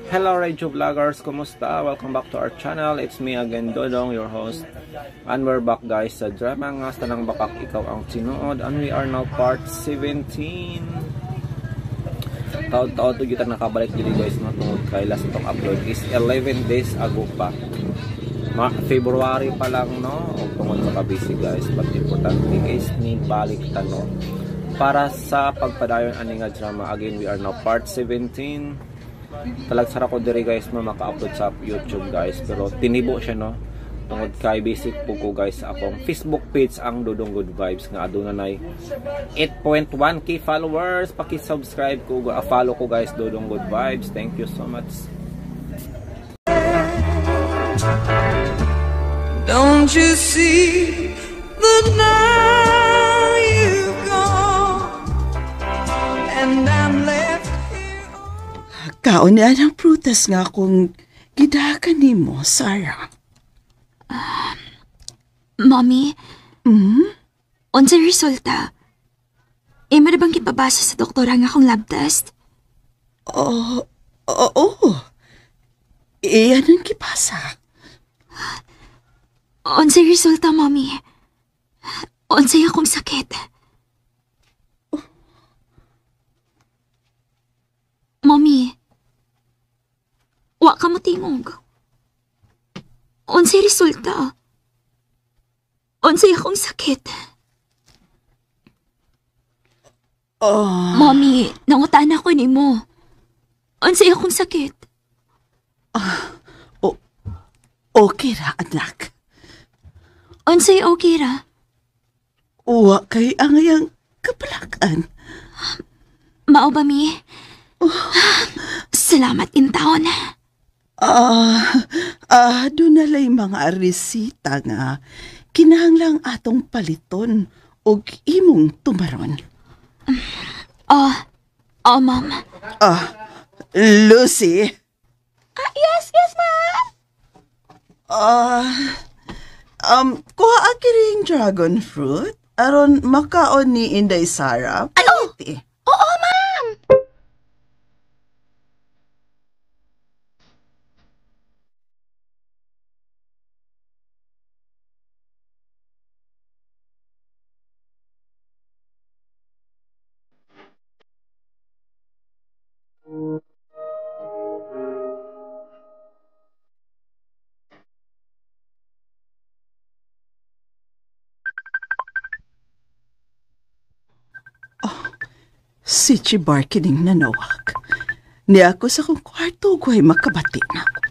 Hello Radio Vloggers, kumusta? Welcome back to our channel. It's me again, Dodong, your host. And we're back guys sa drama nga sa Tanang Bakak Ikaw Ang Tinuod. And we are now part 17. Taon-taon to kita nakabalik dito guys, no? Tungod kay last itong upload is 11 days ago pa. February pa lang, no? O tungod sa kabisi guys. But important thing is ni balik tanong. Para sa pagpadayon ani nga drama, again we are now part 17. Talagsara ko diri guys no maka-upload sa YouTube guys, pero tinibo siya no tungod kay basic po ko guys akong Facebook page ang Dodong Good Vibes nga aduna nay 8.1k followers. Paki-subscribe ko, follow ko guys Dodong Good Vibes. Thank you so much. Don't you see that now you've gone and I'm left. Kaon na ang prutas nga akong gidakan ni mo, Sarah. Mommy? Unsay resulta? Imo na bang gipabasa sa doktora nga akong lab test? Oo. Iyan ang kipasa. Unsay resulta, Mommy? Unsay akong sakit? Mommy? Wa ka mo tingog. Unsay resulta? Unsay akong sakit? Mommy, nangutan ako nimo. Unsay akong sakit? Okay ra, anak. Unsay okay ra? Uwa kay angayang kapalakan. Mao ba, mi? Salamat in taon. Doon nalay mga resita nga kinahanglang atong paliton og imong tumaron. Ma'am. Lucy. Yes, ma'am. Kuha akiring dragon fruit aron makaon ni Inday Sarah. Ano? Oo, ma'am. Si Chibar kining nanawag. Ni ako sa kong kwarto ko'y makabati na ako.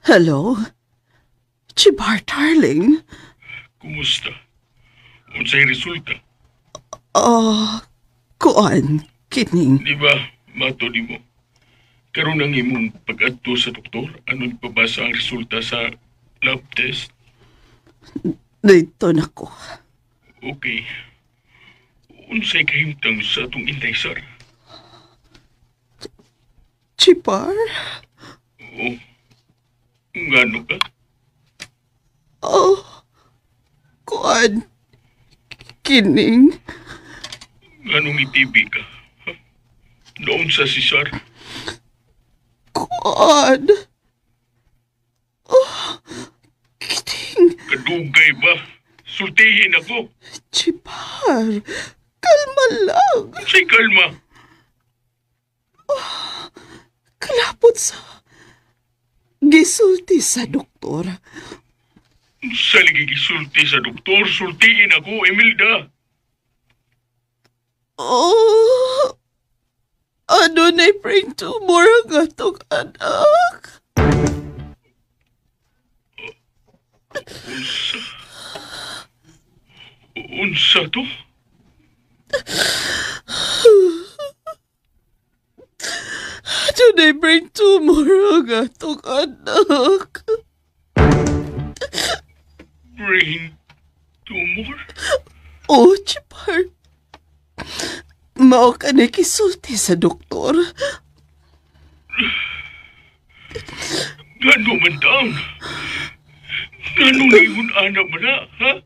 Hello? Chibar, darling? Kumusta? Unsay resulta? Kuan, kining. Di ba, mato di mo? Karon ang imong pag-adto sa doktor, anong pabasa ang resulta sa lab test? Dito na ko. Okay. Unsay kahimtang sa atong Inday Sarah? Chibar? Oo. Ngano ka? Kuan, kining. Nganong itibi ka? Ha? Noon sa si Sarah? Kuan. Kining. Kadugay ba? Sultihin ako. Chibar, kalma lang. Say kalma. Kalapot sa gisulti sa doktor. Sa ligigisulti sa doktor, sultihin ako, Emilda. Ano na'y brain tumor ang atong anak? Unsa to? Ano na'y brain tumor ang atong anak? Brain tumor? Chipar. Mao ka na kisulti sa doktor. Gano man taon? Gano ngayon anak mo na, ha?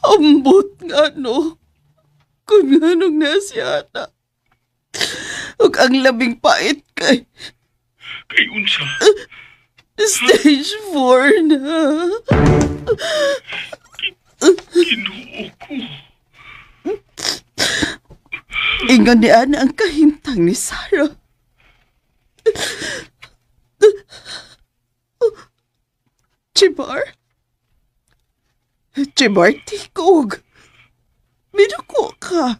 Ambot nga no. Kung anong nasiyata. ug ang labing pait kay Kay unsa? stage 4 na. Ginoo ko. Ingon ni Ana ang kahimtang ni Sarah. Chibar? Chibar, tikog. Minuko ka.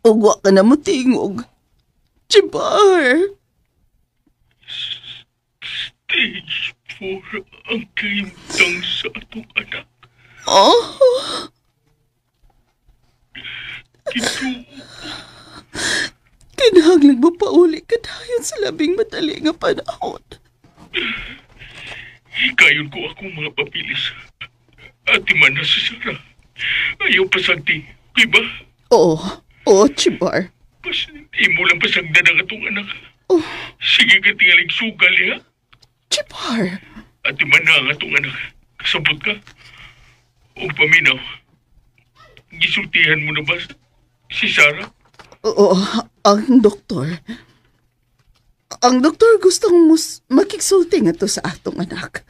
Ugwa ka na mo tingog. Chibar. Stage 4 ang kahimtang sa atong anak. Oh, Ginoo. kinahanglan mo pauli ka dayon sa labing madali nga panahon. Hikayon ko akong mga papilis. Ati man na si Sarah. Ayaw pasagti. Di ba? Oo, Chibar. Pas, imo lang pasagdan ang atong anak. Oh, Sige ka tingaling sugal, ha? Chibar. Ati man na ang atong anak. Kasabot ka. O paminaw. Gisultihan mo na ba si Sarah? Oo, ang doktor. Ang doktor gustong makiksulti nga to sa atong anak.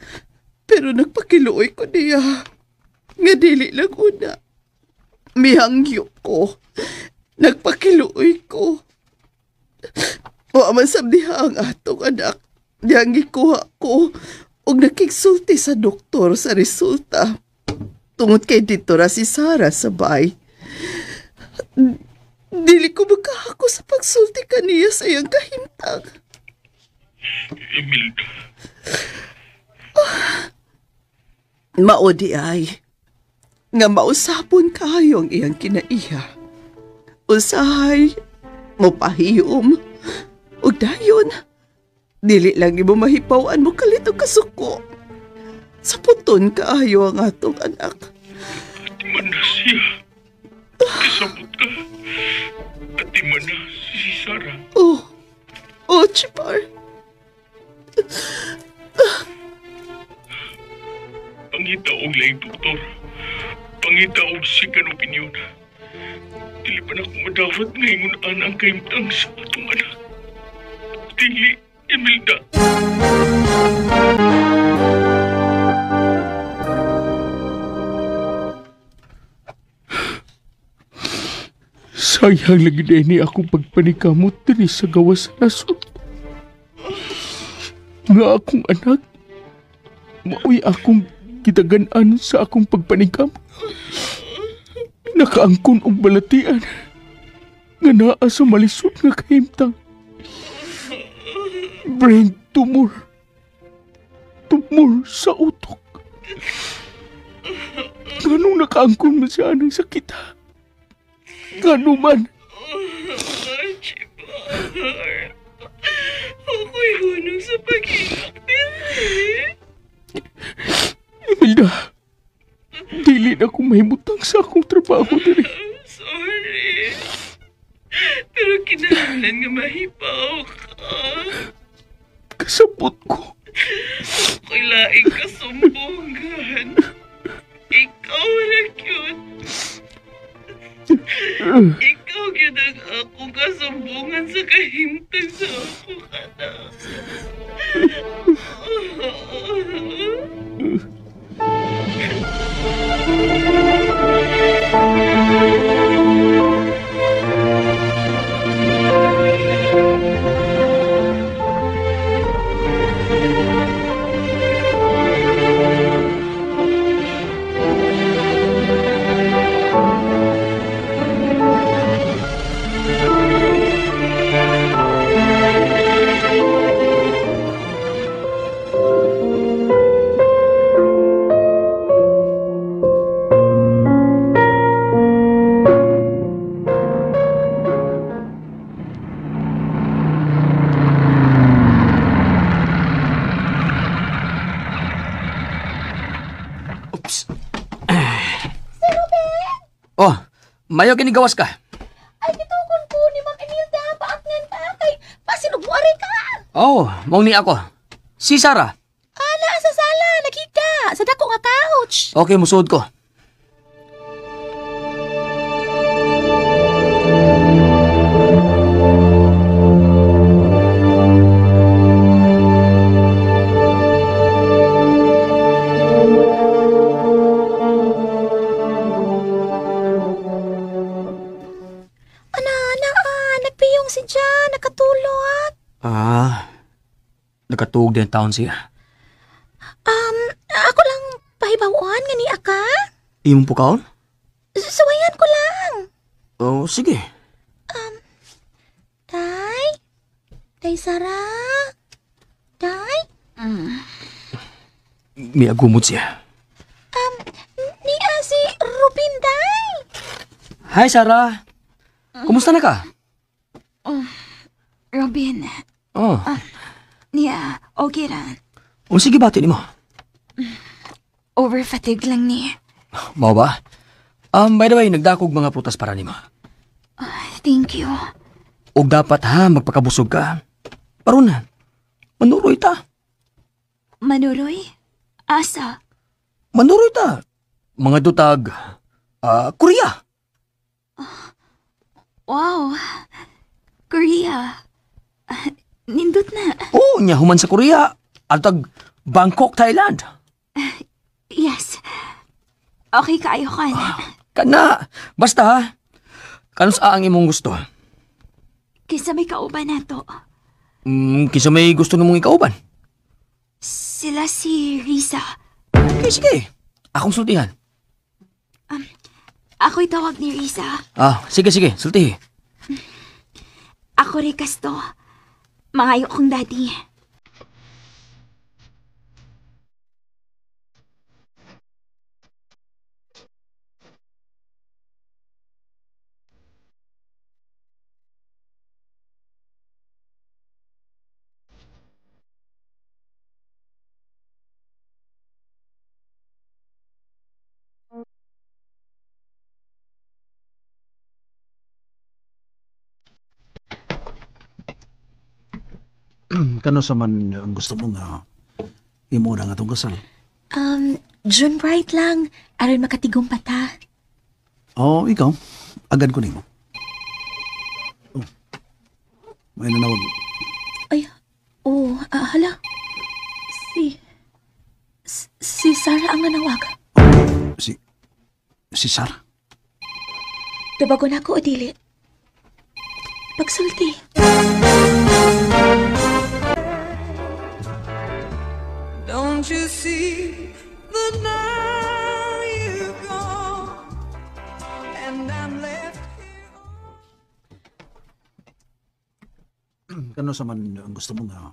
Pero nagpakiluoy ko niya. Nga dili lang una. Mihangyo ko. Nagpakiluoy ko. O amasab diha ang atong anak. Diyang gikuha ko. O nakiksulti sa doktor sa resulta. Tungod kay dito ra si Sarah sa bay. Dili ko magkahako sa pagsulti kaniya sa iyang kahimtang. Imelda. Maodi ay nga mausapon kayo ang iyang kinaiya. Usahay, mopahiyom, ug dayon, dili lang mo mahipawan mo kalito kasuko. Sa puton kaayo ang atong anak. Ati man na siya. Kasabot ka. Ati man na si Sarah. Oh, Chipar. Pangita og laing doktor. Pangita og sikan opinyon. Dili pa na ko madawat nga ingunan ang kahimtang sa atong anak. Dili, Imelda. Sayang lagi na ini akong pagpanikamot diri sa gawas sa nasod. Nga akong anak, maoy akong kitagan-an sa akong pagpanikam. Nakaangkon og balatian nga naa sa malisod nga kahimtang. Brain tumor. Tumor sa utok. Ganong nakaangkon mo siya ng sakit ha? Gano man? Chibar. Ako'y hunong sa pag-inak din. Imelda, dili na akong mahimutang sa akong trabaho diri. Sorry. Pero kinahanglan nga mahipaw ka. Kasabot ko. Ako'y laing kasumbungan. Ikaw na yun. Ikaw yun ang akong kasumbungan sa kahimtang sa ako anak. Oh, mayo kinigawas ka. Ay, gitukon ko ni Ma'am Imelda. Paaknan ka kay pasinugwari ka. Oh, mong ni ako. Si Sarah. Ala, sa sala. Nakita. Sa dako nga couch. Okay, musuod ko. dong si Jan, nakatulog. Nakatuog din taon siya. Ako lang pahibawaan nga ni Aka. Imong pukaon? Suwayan ko lang. Oh, sige. Tay? Tay Sara? Tay? May agumot siya. Ni si Rubin, Day. Hi, Sarah. Kumusta na ka? Robin, Oh, niya, okay ra. o sige bati ni mo. Overfatigue lang ni. Mao ba? By the way, nagdakog mga prutas para nimo. Thank you. Og dapat ha, magpakabusog ka. Paron na. Manuroy ta. Manuroy? Asa? Manuroy ta. Mga dutag. Korea. Wow. Korea. Nindot na. Oo, nya human sa Korea. Atag Bangkok, Thailand. Yes. Okay kaayo ka na. Kana. Basta ha. Kanus ang imong gusto. Kaysa may kauban na to. Kisa may gusto namong ikauban. Sila si Risa. Okay, sige. Akong sultihan. Ako'y tawag ni Risa. Sige, sultihi. Ako Ricasto. Mangayo kong daddy. Kano sa man ang gusto mo nga imo na nga itong kasal? June Bright lang. Aron makatigong pata. Oo, ikaw. Agad ko nimo. Oh. May nanawag. Ay, hala. Si Sarah ang nanawag. Si Sarah. Tubagon ako o dili. Pagsulti. Don't you see that now you're gone and I'm left here? Kano sa man ang gusto mo nga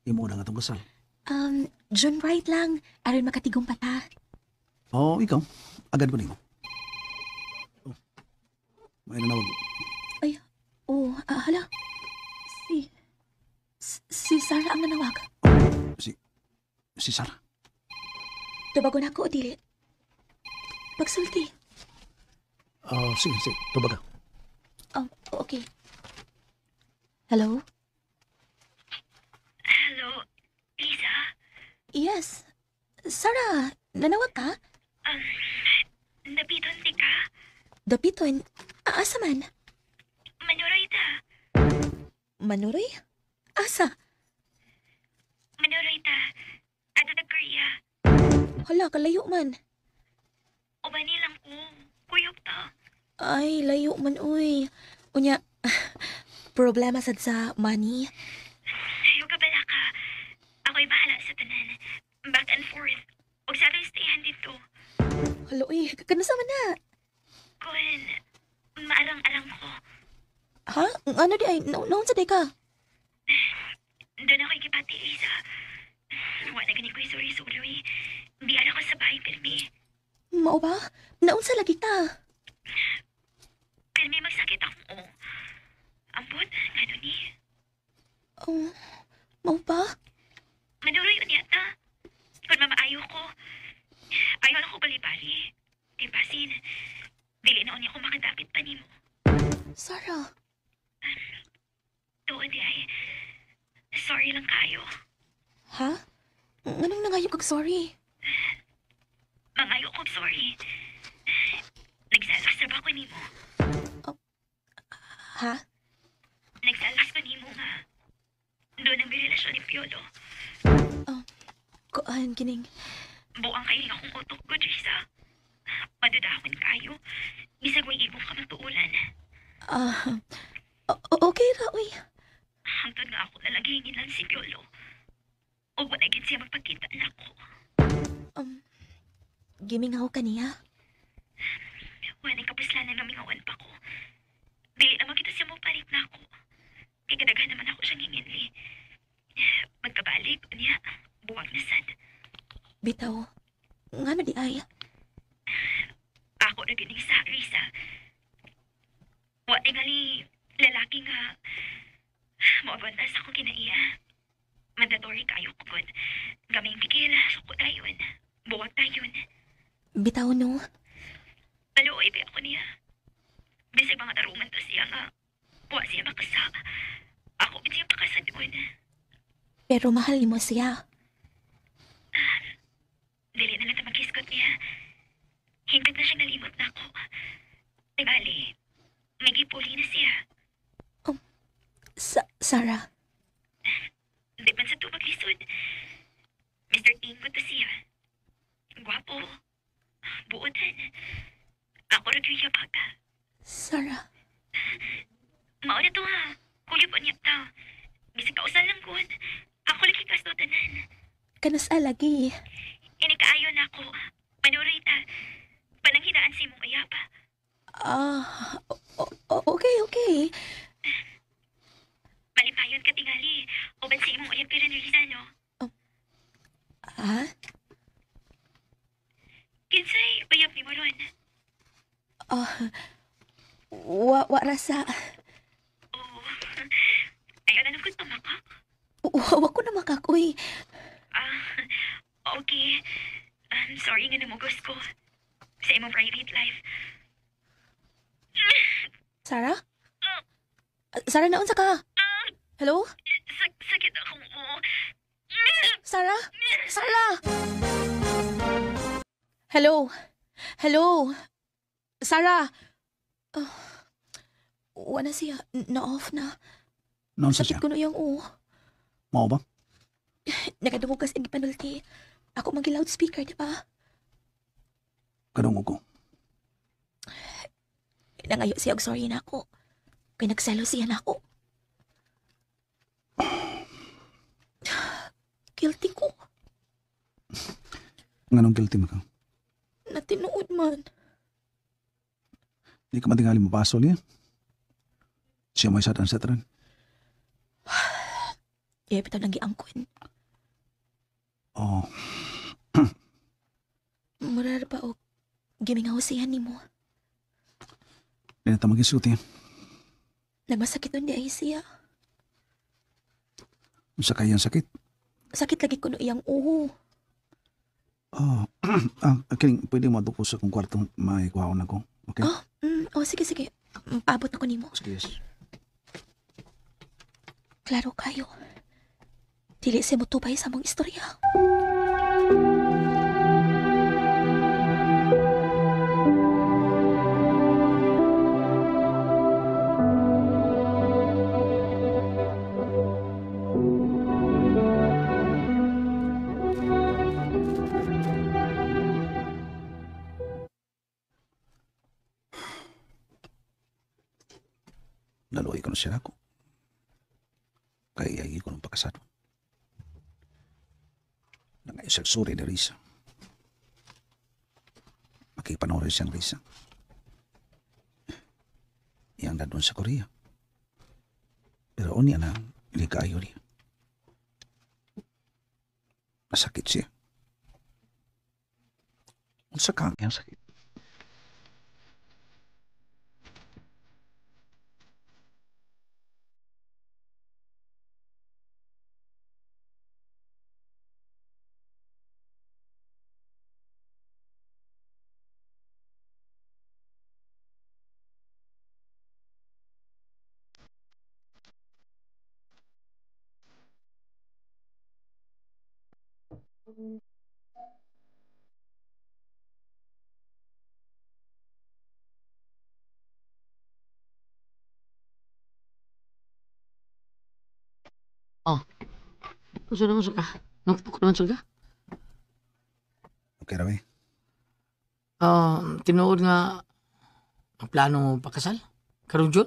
imo na nga itong kasal? June Bright lang. Aron makatigong pata. Oo, ikaw. Agad ko nimo. Oh. May nanawag. Ay, hala. Si Sarah ang nanawag. Si Sarah. Tubagon ako o dili. Pagsulti. Sige. Tubaga. Okay. Hello? Hello, Lisa? Yes. Sarah, nanawag ka? Napiton di ka? Dapiton? Asa man? Manuroy ta. Manuroy? Asa? Manuroy ta. Ato na Korea. Hala, kalayo man. Ubani lang ko. Kuyog ta. Ay, layo man, uy. Unya, problema sad sa money. Ayaw ka bala ka. Ako'y bahala sa tanan. Back and forth. Huwag sa atin stayan dito. Hala, uy, kanasa man na? Kung maarang-arang ko. Ha? Ano di ay? Naon sa day ka? Doon ako'y kipati, Lisa. Wala gani ko'y sorry-sorry. Di ala ko sa bahay, Pirmi. Mao ba? Naon sa lagi ta? Pirmi, magsakit ako. Ampun, ano ni? Mao ba? Manuroy unya ta. Kung mamaayo ko, ayaw na ko bali-bali. Tipasin, dili na unya ko makadapit pa nimo. Sarah. Tuod ay, sorry lang kayo. Ha? Anong nangayo kag sorry? Mangayo ko sorry. Nagsalas na ba ko nimo? Ha? Nagsalas ko nimo nga. Doon ang relasyon ni Piolo. Kuan kining. Buang kayo lang akong utok ko, Drisa. Madudakon kayo. Bisag may ibong ka matuulan. Okay okay ra, uy. Hangtod nga ako na naghihingin lang si Piolo. O wala gid siya magpakita na ako. Gimingaw ka niya. Wala kapuslanan nga mingawan pa ko. Dili naman kita siya mo palit na ako. Kaya kadaghan naman ako siyang hinginli. Magkabalik, niya, buwag na sad. Bitaw, nga na di ay. Ako na gining sa Risa. Wala ngali lalaki nga maagwantas ako kinaiya. Mandatory kayo ko good. Gaming pikil, suko tayon. Buwag tayon. Bitaw no. Maluoy ba ako niya? Bisag mga tarungan to siya nga. Wa siya makasa. Ako ba siya makasadun? Pero mahal mo siya. Dili na lang ta magkiskot niya. Hingpit na siyang nalimot na ako. Nagali, may gipuli na siya. Sarah. Di man sa tubag lisod. Mr. Tingo to siya. Gwapo. Buotan. Ako rin yung baga. Sarah. Mauna to ha. Kuya pa niya tao. Bisag kausan lang kun. Ako lagi kasto tanan. Kanas alagi. Inikaayo na ako. Manurita. Pananghinaan si mong ayapa. Okay. Malipayon ka tingali. O ba't si mong ayap rin Risa, no? Kinsay, bayap ni mo ron. Wa rasa. Oh, ayaw na lang kung tumakak. Wa ko na makakoy. Okay. I'm sorry nga namugos ko sa imong private life. Sarah? Sarah, naunsa ka? Hello? Sakit akong Sarah? Sarah! Hello? Sarah? Wala siya. Na-off na. Noon sa siya? Sakit ko na yung Mao ba? Nakadungog kasi ang panulti. Ako mag-loudspeaker, di ba? Kadungog ko. Nangayo siya og sorry na ako. Pinagsalo siya na ako. Guilty ko. Nganong guilty mo ka? Natinuod man. Di ka matingali mapasol niya. Siya may satan-satan. Iya, bitaw nang giangkon. Oh. Murar pa o gimingaw siya ni mo. Di na ta mag-isuti. Nagmasakit nun di ay siya. Sa kayang sakit. Sakit lagi ko no iyang uho. Kining, pwede mo ato sa kong kwartong may kuhaon ako. Okay? Sige. Paabot ako ni mo. Sige, yes. Klaro kayo. Dili siya mutubay sa mong istorya. Naluoy ko na siya ako. Kaya iyagi ko ng pakasado. Nangaisag suri ni Risa. Makipanori siyang Risa. Iyang na doon sa Korea. Pero unya na, hindi kaayo niya. Masakit siya. Unsa kang iyang sakit? Gusto naman ka? Nakapok naman ka? Okay, Rawi. Tinuod nga ang plano mo pakasal? Karong June?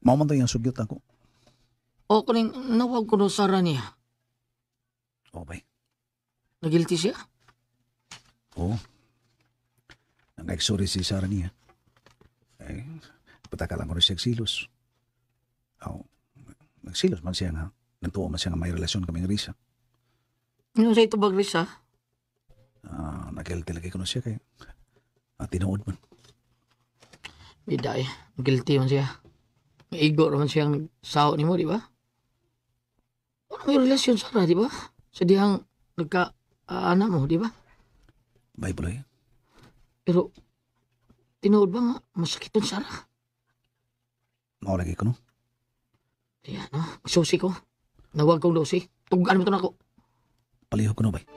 Maumantay ang sugyot ako. O kuning nawag ko no Sara niya. O bay. Nagilty siya? Oo. Nag-sorry si Sarah niya. Patakalan ko rin siya silos. Nagsilos man siya nga. Nantuwa man siya nga may relasyon kami ng Risa. Ano sa ito bag Risa? Nag-guilty lagi ko na siya kaya tinuod man. Biday, guilty man siya. May igo naman siyang saho ni mo, di ba? Ano may relasyon Sara, di ba? Sa dihang nagka-aana mo, di ba? Bible eh. Pero, tinuod ba nga, masakit yun Sara? Maulagi ko no? Kaya no, magsusi ko. Nawag kong dosi. Tugaan mo ito na ako. Palihog ko no bay.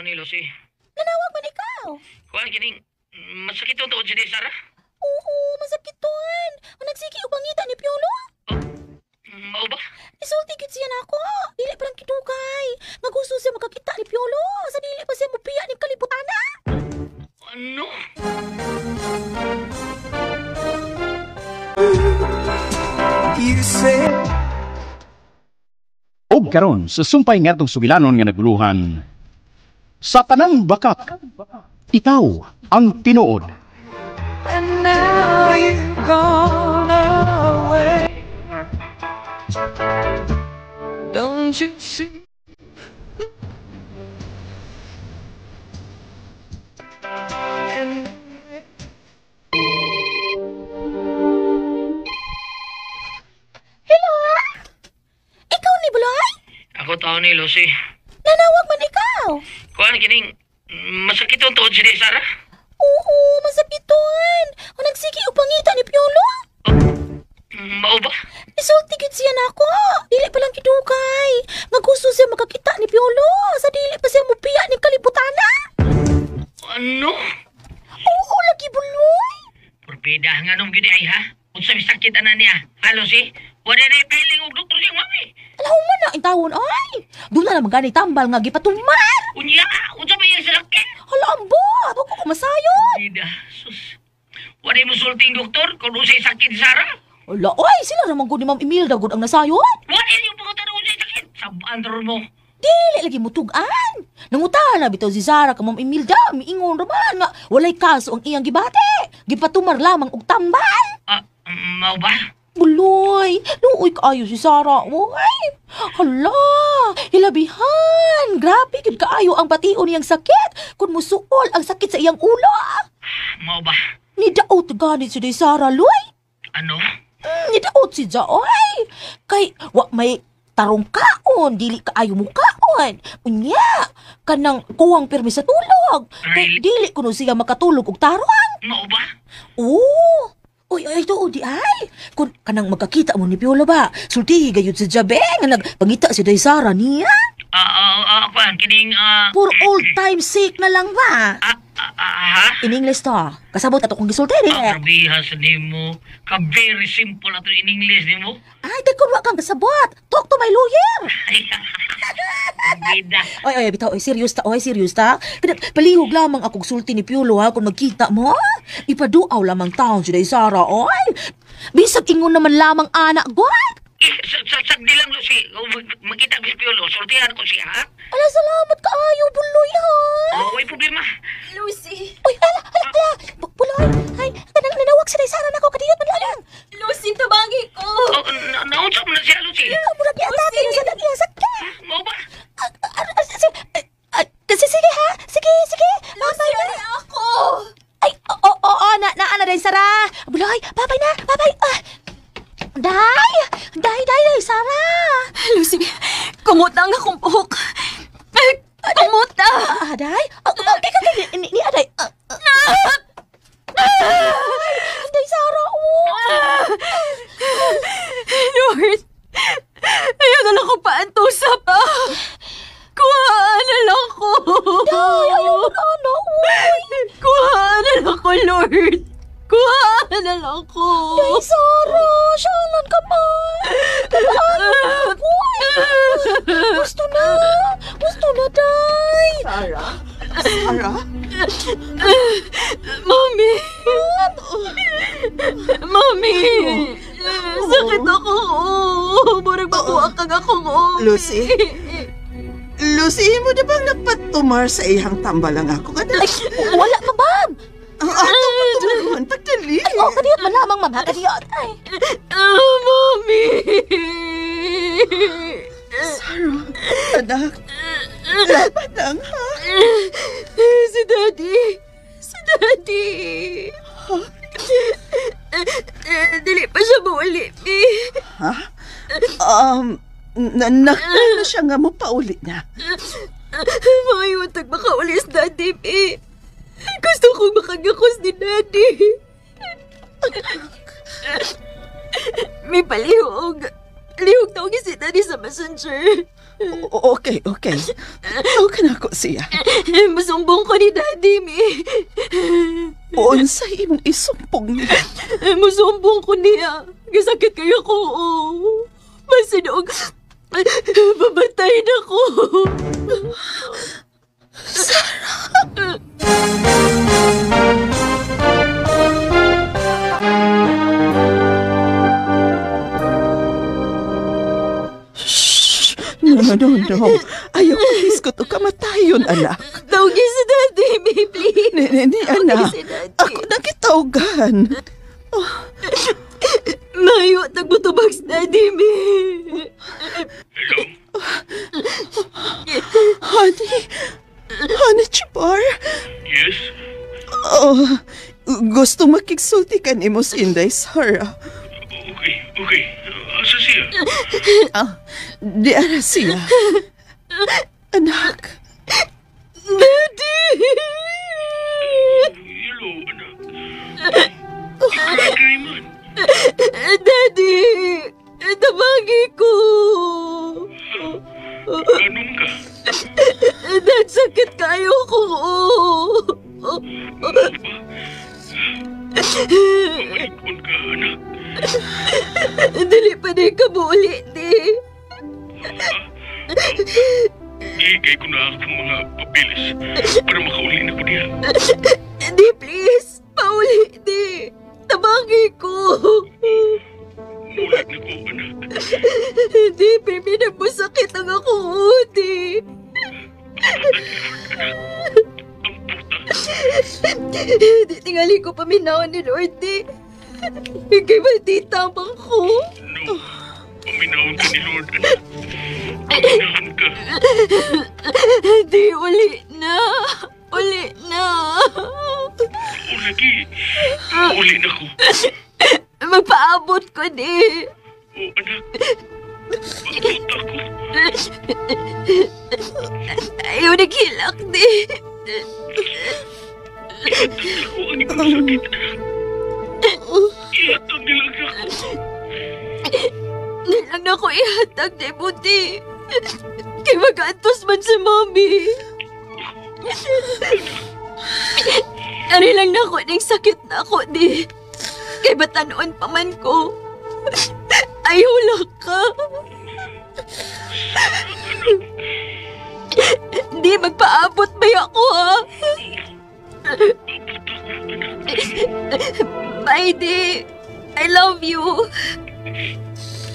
Ni Lucy. Nanawag man ikaw. Kuan kining masakit ang tuod si Sara? Oo, masakit tuan. Nagsiki og pangita ni Piolo. Mao ba? Isulti gid siya nako. Dili pa lang kidugay. Nagusto siya makakita ni Piolo. Sa dili pa siya mupiya ni kalibutana. Ano? You say Og karon sa sumpay ngadtong sugilanon nga naguluhan. Sa tanang bakak, ikaw ang tinuod. And now you've gone away. Don't you see? And hello? Ikaw ni Buloy? Ako tao ni Lucy. Nanawag man ikaw. Kuan kining masakit ang tuod si Sara? Oo, masakit tuan. Nagsiki og pangita ni Piolo. Mao ba? Isulti gid siya nako. Dili pa lang kidugay. Nagusto siya makakita ni Piolo. Sa dili pa siya mupiya ni kalibutana. Ano? Oo, lagi Buloy. Porbida nga nung gid ay ha. Unsa may sakit ana niya? Halo si? Wala na ipiling og doktor siyang mami. Alaw man na ang tawon ay. Doon na naman gani tambal nga gipatumar. Unya, unsa may iyang sakit? Hala ambot, huwag ko masayon. Bida, sus. Wala mo sulting doktor kung unsay sakit ni Sara? Ala, oy, sila naman ko ni Ma'am Imelda gud ang nasayon. Wala yung pangutan unsay sakit? Sabaan mo. Dili lagi mo tugan. Nangutana bitaw si Sara ka Ma'am Imelda, miingon raman nga walay kaso ang iyang gibate. Gipatumar lamang og tambal. Mao ba? Buloy, luoy kaayo si Sara. Uy, hala, hilabihan. Grabe, gid kaayo ang bation niyang sakit. Kung musuol ang sakit sa iyang ulo. Mao ba? Nidaot ganit si Sara, Loy. Ano? Nidaot si Jaoy. Kay, wa may tarong kaon, dili kaayo mo kaon. Unya, kanang kuwang pirmi sa tulog. Kay, dili kuno siya makatulog og tarong. Mao ba? Oo. Uy, tuo di ay. Kung kanang magkakita mo ni Piolo ba, sultihi gayud sa Jabe nga nagpangita si Sara niya. Kuan kining For old time sake na lang ba? In English to. Kasabot ato kong gisulti di. Grabihan sa nimo. Ka very simple ato in English nimo. Ay, kung wa kang kasabot. Talk to my lawyer. Bida. Oy, bitaw, serious ta. Palihog lamang akong sulti ni Piolo ha kung magkita mo. Ipaduaw lamang taon si Sara, oy. Bisag ingon naman lamang anak, God. Sagdi lang, Lucy. Makita ko si Piolo. Sortihan ko siya, ha? Ala, salamat kaayo, Buloy, ha? May problema. Lucy. Uy, ala. Buloy, ay, nanawag si Sara na ako. Kadiyot man lang. Lucy, tabagi ko. Naunsa mo na siya, Lucy. Murag i-atake na sa dagiyang sakit. Mau ba? Sige, ha? Sige. Lucy, ay ako. Ay, oo, na rin, Sara. Buloy, babay na. Day, Sara. Lucy, kumuta ang akong buhok. Kumuta. Day? Ni Aday. Day, Sara, Lord, ayaw na lang ko paantusap. Sarah? Sarah? Mommy! Mommy! Sakit ako. Murag mabuak kag ako. Lucy? Lucy, mo na bang nagpatumar sa iyang tambalang ako? Ay, wala pa, ma'am. Ato patumaruan, pagdali. Ay, kadiyot man lamang, ma'am, ha? Kadiyot. Ay. Mommy! Sarah, anak. Laban lang, ha? Si Daddy. Si Daddy. Dili pa siya mauli, Mi. Ha? Nakala siya nga mo paulit niya. Mayuntag makaulis, Daddy, Mi. Gusto kong makagakos ni Daddy. May palihog. Lihog tawag si Daddy sa messenger. Okay. Tawag na ako siya. Masumbong ko ni Daddy, Mi. Unsay imong isumpong niya? Masumbong ko niya. Gasakit kayo ko. Masinog. Babatay na ko. Sarah! No. Ayaw ko isko to kamatayon, anak. Tawagin si Daddy, Mi, please. Ni anak. Si Daddy. Ako nakitawgan. Mayo, tagbutubag si Daddy, Mi. Honey, Chipar? Yes? Gusto makiksulti ka ni mo si Inday, Sarah. Okay. Asa siya? Di ara siya. Anak. Daddy! Hello, anak. Ikay man. Daddy! Tabagi ko! Ganun ka? Dad, sakit kayo ko! Pamalikon ka, anak. Dili pa din ka muli, di. Igay ko na akong mga papilis para makauli na ko niya. Di, please. Pauli, di. Tabagi ko. Mulit na ko, anak. Di, baby, nagmasakit ang ako, di. Di tingali ko paminaw ni Lord, di. Kay maldita bang ko? No. Paminawin ka ni Lord, anak. Paminawin ka. Di, uli na. Uli na. Oo, lagi. Uli na ko. Magpaabot ko, di. Oo, anak. Paabot ako. Ayaw naghilak, di. Ihatag ako ang ikong sakit, anak. Ihatag nilang ako. Nilang na ko ihatag, di, buti. Kay mag-antos man si Mommy. Ano lang na ko, ning sakit na ako, di. Kay batanoon pa man ko. Ayaw lang ka. Di, magpaabot ba ako, ha? Bye, di. I love you.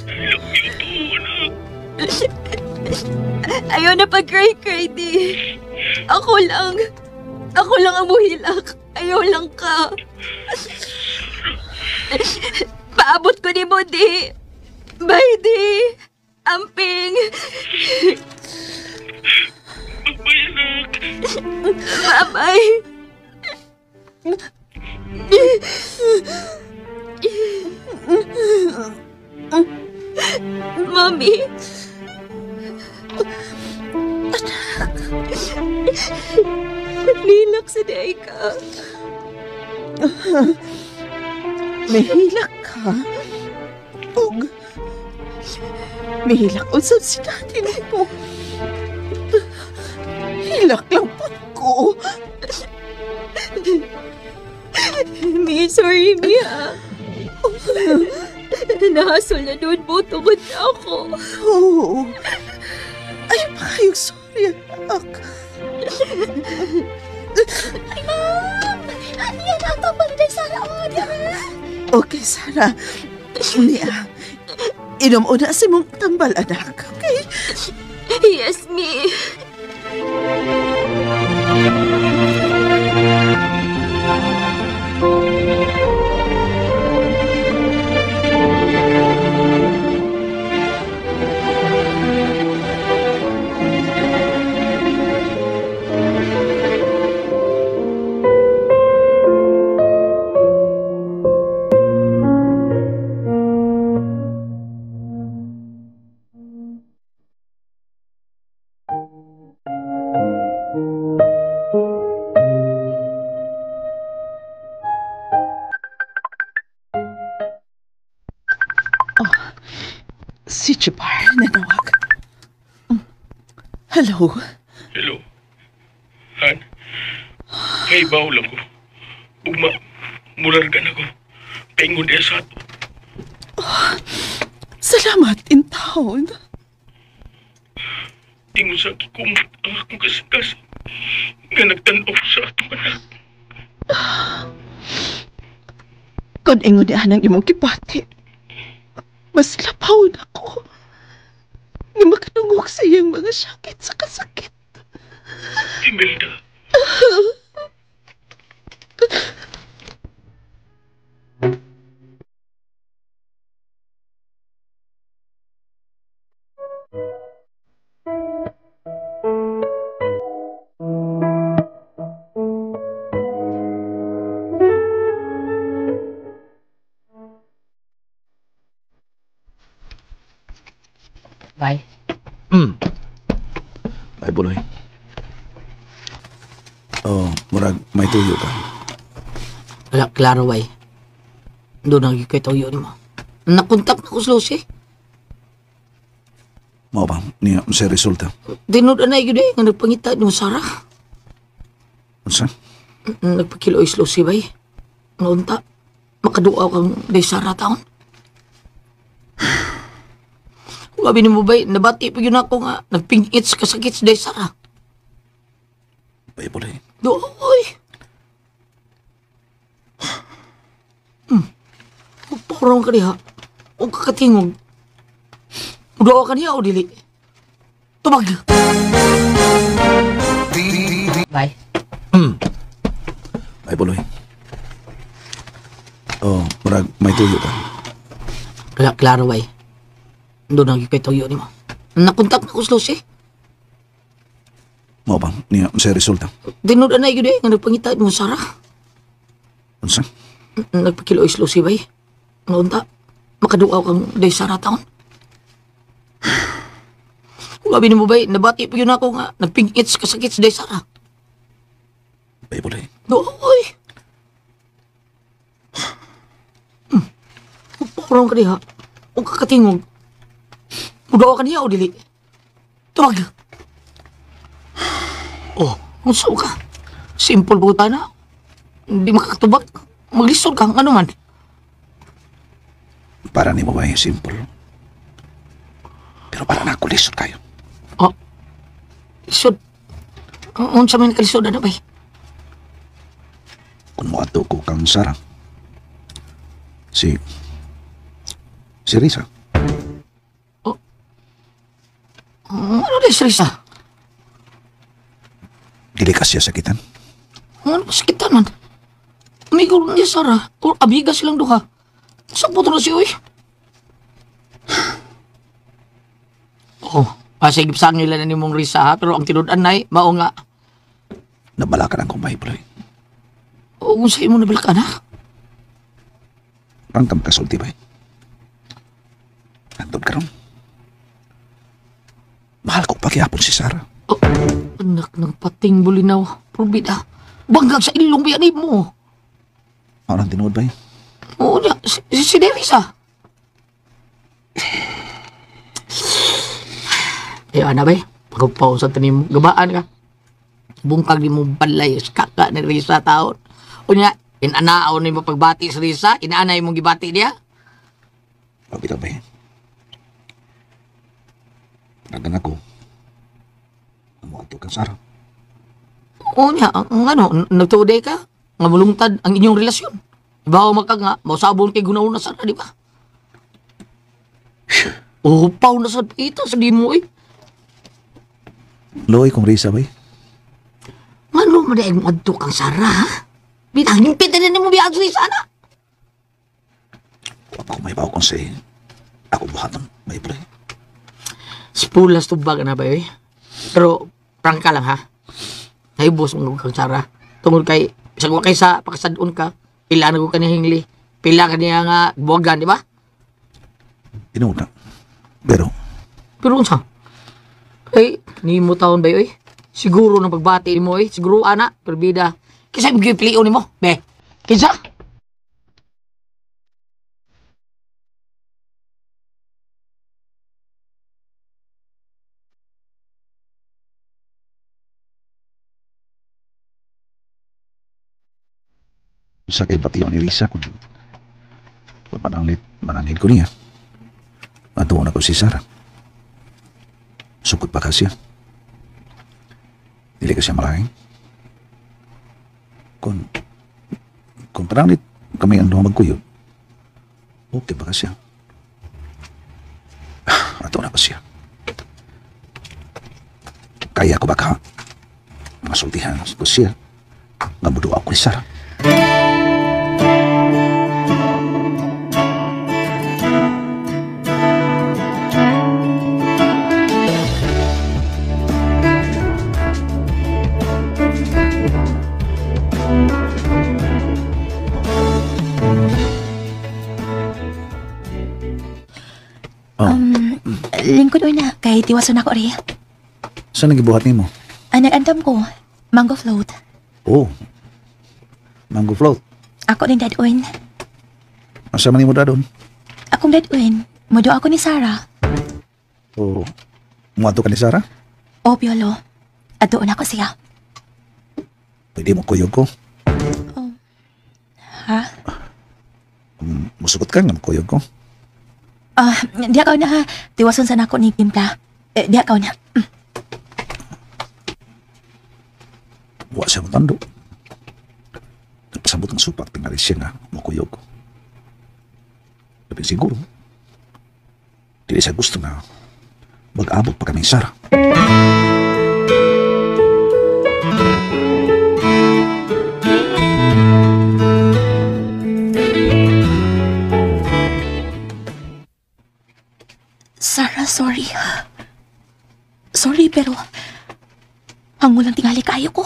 I love you too, anak. Ayaw na pag-cry-cry, di. Ako lang ang muhilak. Ayaw lang ka. Paabot ko ni mo, di. Bye, di. Amping. Bye, anak. Bye-bye. Mommy. Nilak sa day ka. May hilak ka? May hilak usap si daddy mo. Hilak lang po ko. Mi, sorry, Mi, ha. Nahasol na doon mo tungod na ako. Oo. Ay, pa kayong sorry. niya, anak. Ay, ma'am! Yan ang tambal ni Sarah. Okay, Sarah. Niya, inom una si mong tambal, anak. Okay? Yes, me. Si Jabbar nanawag. Hello? Hello. Han? May baw lang ko. Ugma, mulargan ako. Paingon dia sa ato. Salamat in taon. Ingon sa kikumot ang akong kasikas nga nagtanaw sa atong anak. Kung ingon niya ng imong kipati, mas lapaw na ko nga makanungog sa iyang mga sakit sa kasakit. Imelda. Bye. Ay, Buloy. Oh, murag may tuyo ka. Wala, klaro, bay. Doon ang ikay tuyo ni mo. Nakontak na ko sa Lucy. Mao ba? Niya, sa resulta. Dinood na yun nga nagpangita ni Sarah. Unsa? Nagpakiloy sa Lucy, bay. Naunta, makaduaw kang day Sarah taon. Sabi ni mo bay, nabati pa yun ako nga, nagpingits kasakit sa day Sarah. Bay, Buloy. Doy! Magpakurang ka diha. Huwag kakatingog. Mudawa ka niya o dili. Tumag! Bye. Ay, Buloy. Oh, murag may tuyo ka. Wala, klaro, bay. Doon ang ikay tuyo ni mo. Nakontak na ko sa Lucy. Mao ba? Niya, sa resulta. Dinood na yun nga nagpangita ni Sarah. Unsa? Nagpakiloy sa Lucy, bay. Naunta, makaduaw kang day Sarah taon. Sabi ni mo bay, nabati pa yun ako nga, nagpingits kasakit sa day Sarah. Bay, Buloy. Doy! Magpakurang ka diha. Huwag kakatingog. Mudawa ka niya o dili. Tumag! Oh, unsaw ka? Simple buta na. Hindi makakatubag. Maglisod ka, ano man. Para ni mo ba yung simple? Pero para na ako lisod kayo. Oh, lisod? Unsa man kalisod na bay? Kung mo ato ko kang Sarah. Si Risa. Ano na si Risa? Dili ka siya sakitan. Ano sakitan man? Amigo niya Sarah. O amiga silang duha. Sa puto na siya, uy. Oh, sige sang nila na ni mong Risa ha. Pero ang tinudan na mao nga. Nabalakan ang kumbay, Buloy. O kung sa'yo mo nabalakan ha? Rangkam kasulti ba? Nandun ka ron. Mahal ko pagyapon si Sarah. Oh, anak ng pating bulinaw. Probida. Banggag sa ilong biyanib mo. Ano ang tinuod ba? Oo, si Derisa. Ano ba? Pagpapaw sa tanim, gabaan ka. Bungkag di mo balay, kaka ni Risa taon. O niya, inanaaw ni mo pagbati sa Risa, inaanay mong gibati niya. Pabitaw ba? Nagan ako. Mauto kang Sarah. Oo niya, ang nagtuoday ka, nga mulungtad ang inyong relasyon. Ibaw maka nga, mausabon kay gunaw na Sarah, di ba? Upaw na sa ito, sabi mo eh. Loy kong Risa ba eh? Ano mo dahil mo adto kang Sarah, ha? Binangin pitanin mo biya adto sana. Ako may bawa kong say, ako buhatan, may pre. Spulas tubag na ba eh? Pero, prangka lang ha. Naibos mo kang Sarah. Tungod kay, isang wakay sa pakasadun ka, pila na ko kanihingli, pila ka niya nga buwagan, di ba? Inuna. Pero unsa? Eh, ni mo taon ba eh? Siguro ng pagbati mo eh. Siguro ana, perbida. Kisa yung piliin ni mo, be. Kisa? sa kay batiyon ni Risa kung mananglit ko niya. Matuon ako si Sarah. Sukot pa ka siya. Dili ka siya malahing. Kung pananglit kami ang magkuyod, okay ba ka siya? Matuon ako siya. Kaya ko ba ka masultihan ko siya nga budo ako ni Sarah. Lingkod na, kay tiwason ako rin. Saan nagibuhat ni mo? Nag-andam ko, mango float. Oh, mango float. Ako din dadun. Asa man ni mo dadon? Akong dadun, mudo ako ni Sarah. Oh, muadto ka ni Sarah? O, Piolo. Adoon ako siya. Pwede mo kuyog ko? Ha? Musugot ka nga kuyog ko? Di ako na, tiwason sa nako ni Timpla. Di ako na. Wa siya matando. Nagpasabot ang supak, tingali siya nga makuyog ko. Tapi siguro, dili siya gusto na mag-abot pa kami Sarah. Sarah, sorry. Sorry, pero hango lang tingali kayo ko.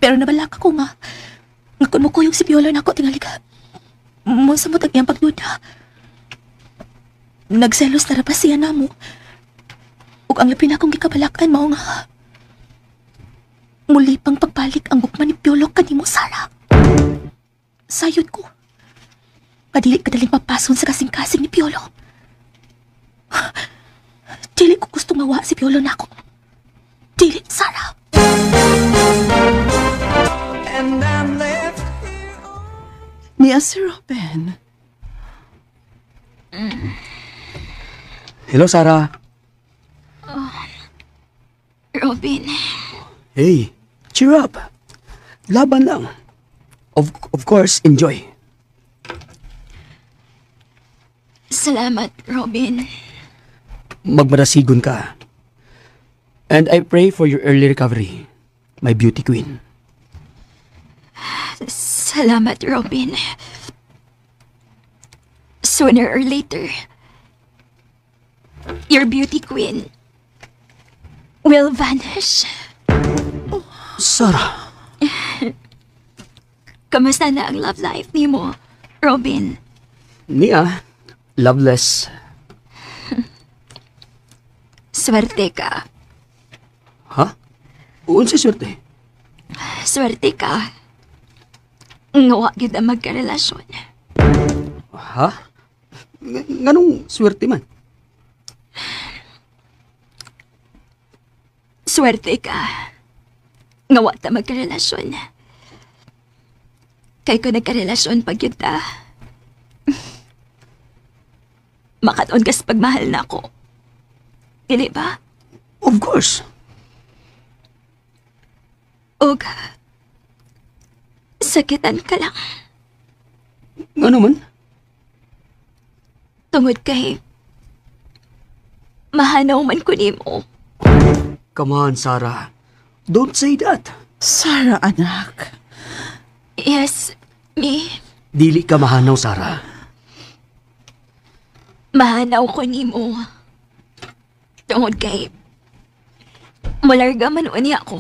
Pero nabalak ako nga kung mo ko yung si Piolo na ako tingali ka. Munsa mo tagyang pagduda. Nagselos na rapas siya na mo. Ug ang lapin akong gikabalakan mao nga muli pang pagbalik ang gukman ni Piolo kanimo, Sarah. Sayod ko. Kadili kadaling mapason sa kasing-kasing ni Piolo. Dili ko gusto mawa si Piolo na ako. Dili, Sarah. And I'm left Niya si Robin. Hello, Sarah. Robin. Hey, cheer up. Laban lang. Of course, enjoy. Salamat, Robin. Magmarasigon ka. And I pray for your early recovery, my beauty queen. Salamat, Robin. Sooner or later, your beauty queen will vanish. Sarah. Kamusta na ang love life ni mo, Robin? Nia, loveless. Swerte ka. Ha? Unsa swerte? Swerte ka. Ngawa kita magkarelasyon. Ha? Nganong swerte man? Swerte ka. Ngawa ta magkarelasyon. Kay ko nagkarelasyon pag yun ta. Makataon kas pagmahal na ako. Dili ba? Of course. Og sakitan ka lang. Ano man? Tungod kay mahanaw man ko nimo. Come on, Sarah. Don't say that. Sarah, anak. Yes, me. Dili ka mahanaw, Sarah. Mahanaw ko nimo. Tungod kay malarga man niya ako.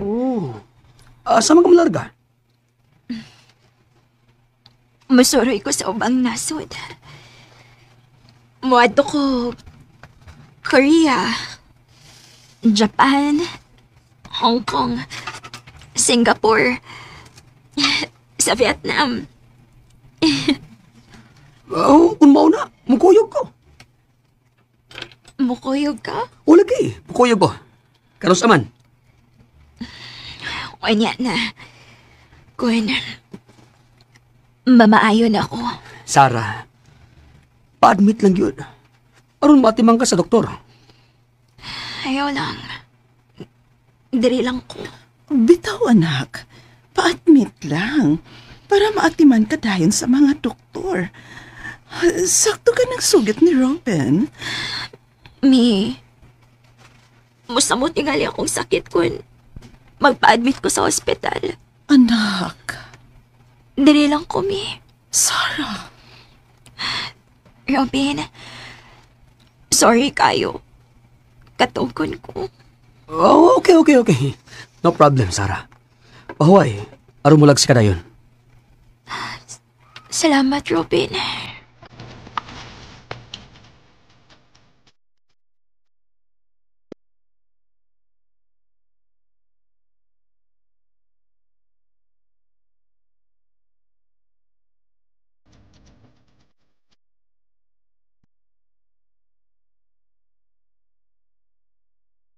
Oh. Asa man ka malarga? Masuroy ko sa ubang nasod. Muadto ko Korea, Japan, Hong Kong, Singapore, sa Vietnam. Oh, kung mauna, mukuyog ko. Mukuyog ka? O lagi, mukuyog ko. Karos aman. Wanya na. Kung mamaayon ako. Sarah, pa-admit lang yun. Aron matimang ka sa doktor. Ayaw lang. Diri lang ko. Bitaw, anak. Pa-admit lang. Para maatiman ka dayon sa mga doktor. Sakto ka ng sugat ni Robin. Musamot tingali akong sakit kung magpa-admit ko sa ospital. Anak. Diri lang ko, Sarah. Robin, sorry kayo. Katungkon ko. Oh, okay. No problem, Sarah. Pahuay, aron mo lagsi ka dayon. Salamat, Robin.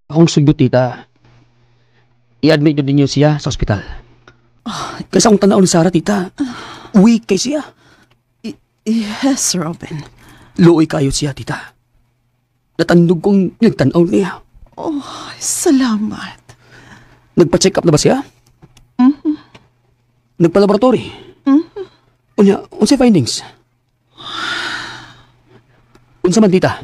Akong sugyot, tita. I-admit nyo ninyo siya sa ospital. Kasi akong tanaw ni Sarah, tita. Weak kay siya. Yes, Robin. Luoy kayo siya, tita. Natandog kong nagtanaw niya. Oh, salamat. Nagpa-check up na ba siya? Mm-hmm. Nagpa-laboratory? Mm-hmm. Unya, unsay findings? Unsa man, tita?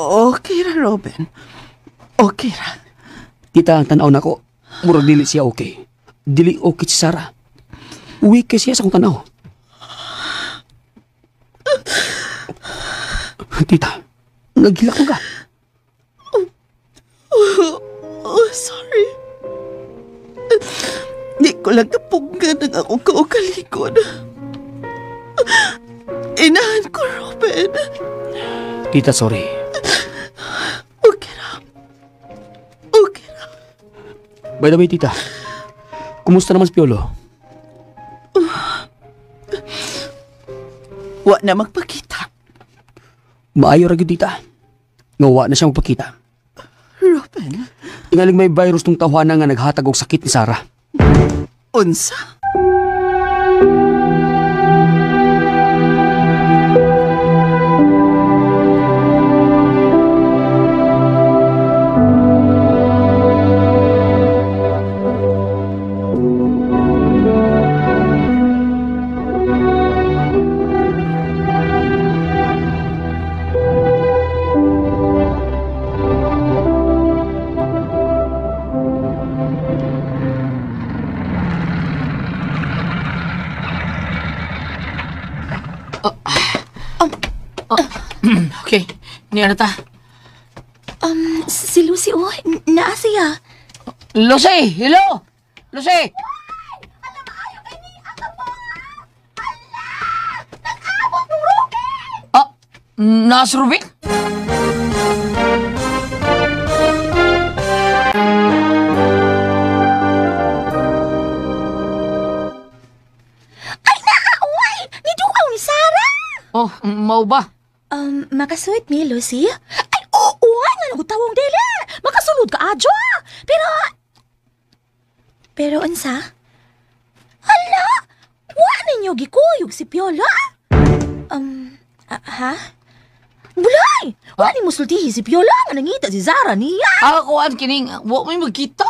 Okay ra, Robin. Okay ra. Tita, ang tanaw na ko, murag dili siya okay. Dili okay si Sarah. Weak kay siya sa kong tanaw. Tita, nagilak mo ka. Sorry. Di ko lang napunggan ang akong kaukalikod. Inahan ko, Robin. Tita, sorry. By the way, tita, kumusta naman si Piolo? Wa na magpakita. Maayo ra gyud, tita. Nga wa na siya magpakita. Robin? Ingaling may virus tong tawhana nga naghatag og sakit ni Sarah. Unsa? Okay, niya na ta. Si Lucy, naa siya. Lucy! Hello! Lucy! Naas Rubik? Ay, naaway! Niduaw ni Sarah! Oh, mau ba? Makasuit ni Lucy? Ay, oo! Nga nagutawang dili! Makasulod ka, Adjo! Pero unsa? Hala! Wa ninyo gikuyog si Piola? Ha? Bulay! ay! Wala ni musultihi si Piola nga nangita si Zara niya. Ako an kining, wa may magkita.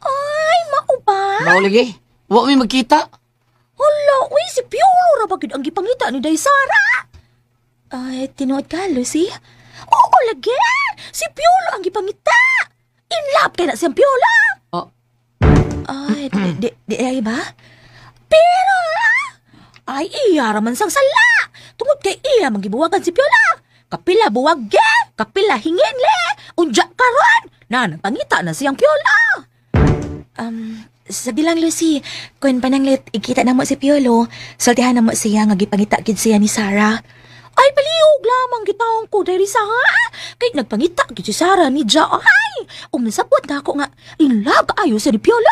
Ay, mauba. Bawo lagi, wa may magkita. Hala, uy, si Piolo ra bagid ang gipangita ni Day Sara. Ay, tinuod ka, Lucy? Oo, lagi. Si Piolo ang gipangita. In love kay na siyang Piola. Ay, di ay ba? Pero, ay iya raman sang sala. Tungod kay iya magibuwagan si Piola. Kapila buwag kapila hingin le. Unja karon na nagpangita na siyang Piola. Sabi lang, Lucy, kung pananglit ikita na mo si Piolo, saltihan na mo siya nga gipangita gid siya ni Sara. Ay, palihog lamang gitaong ko dahil sa kay nagpangita gid si Sara ni Ja. Ay, nasabot na ako nga in love kaayo siya ni Piolo.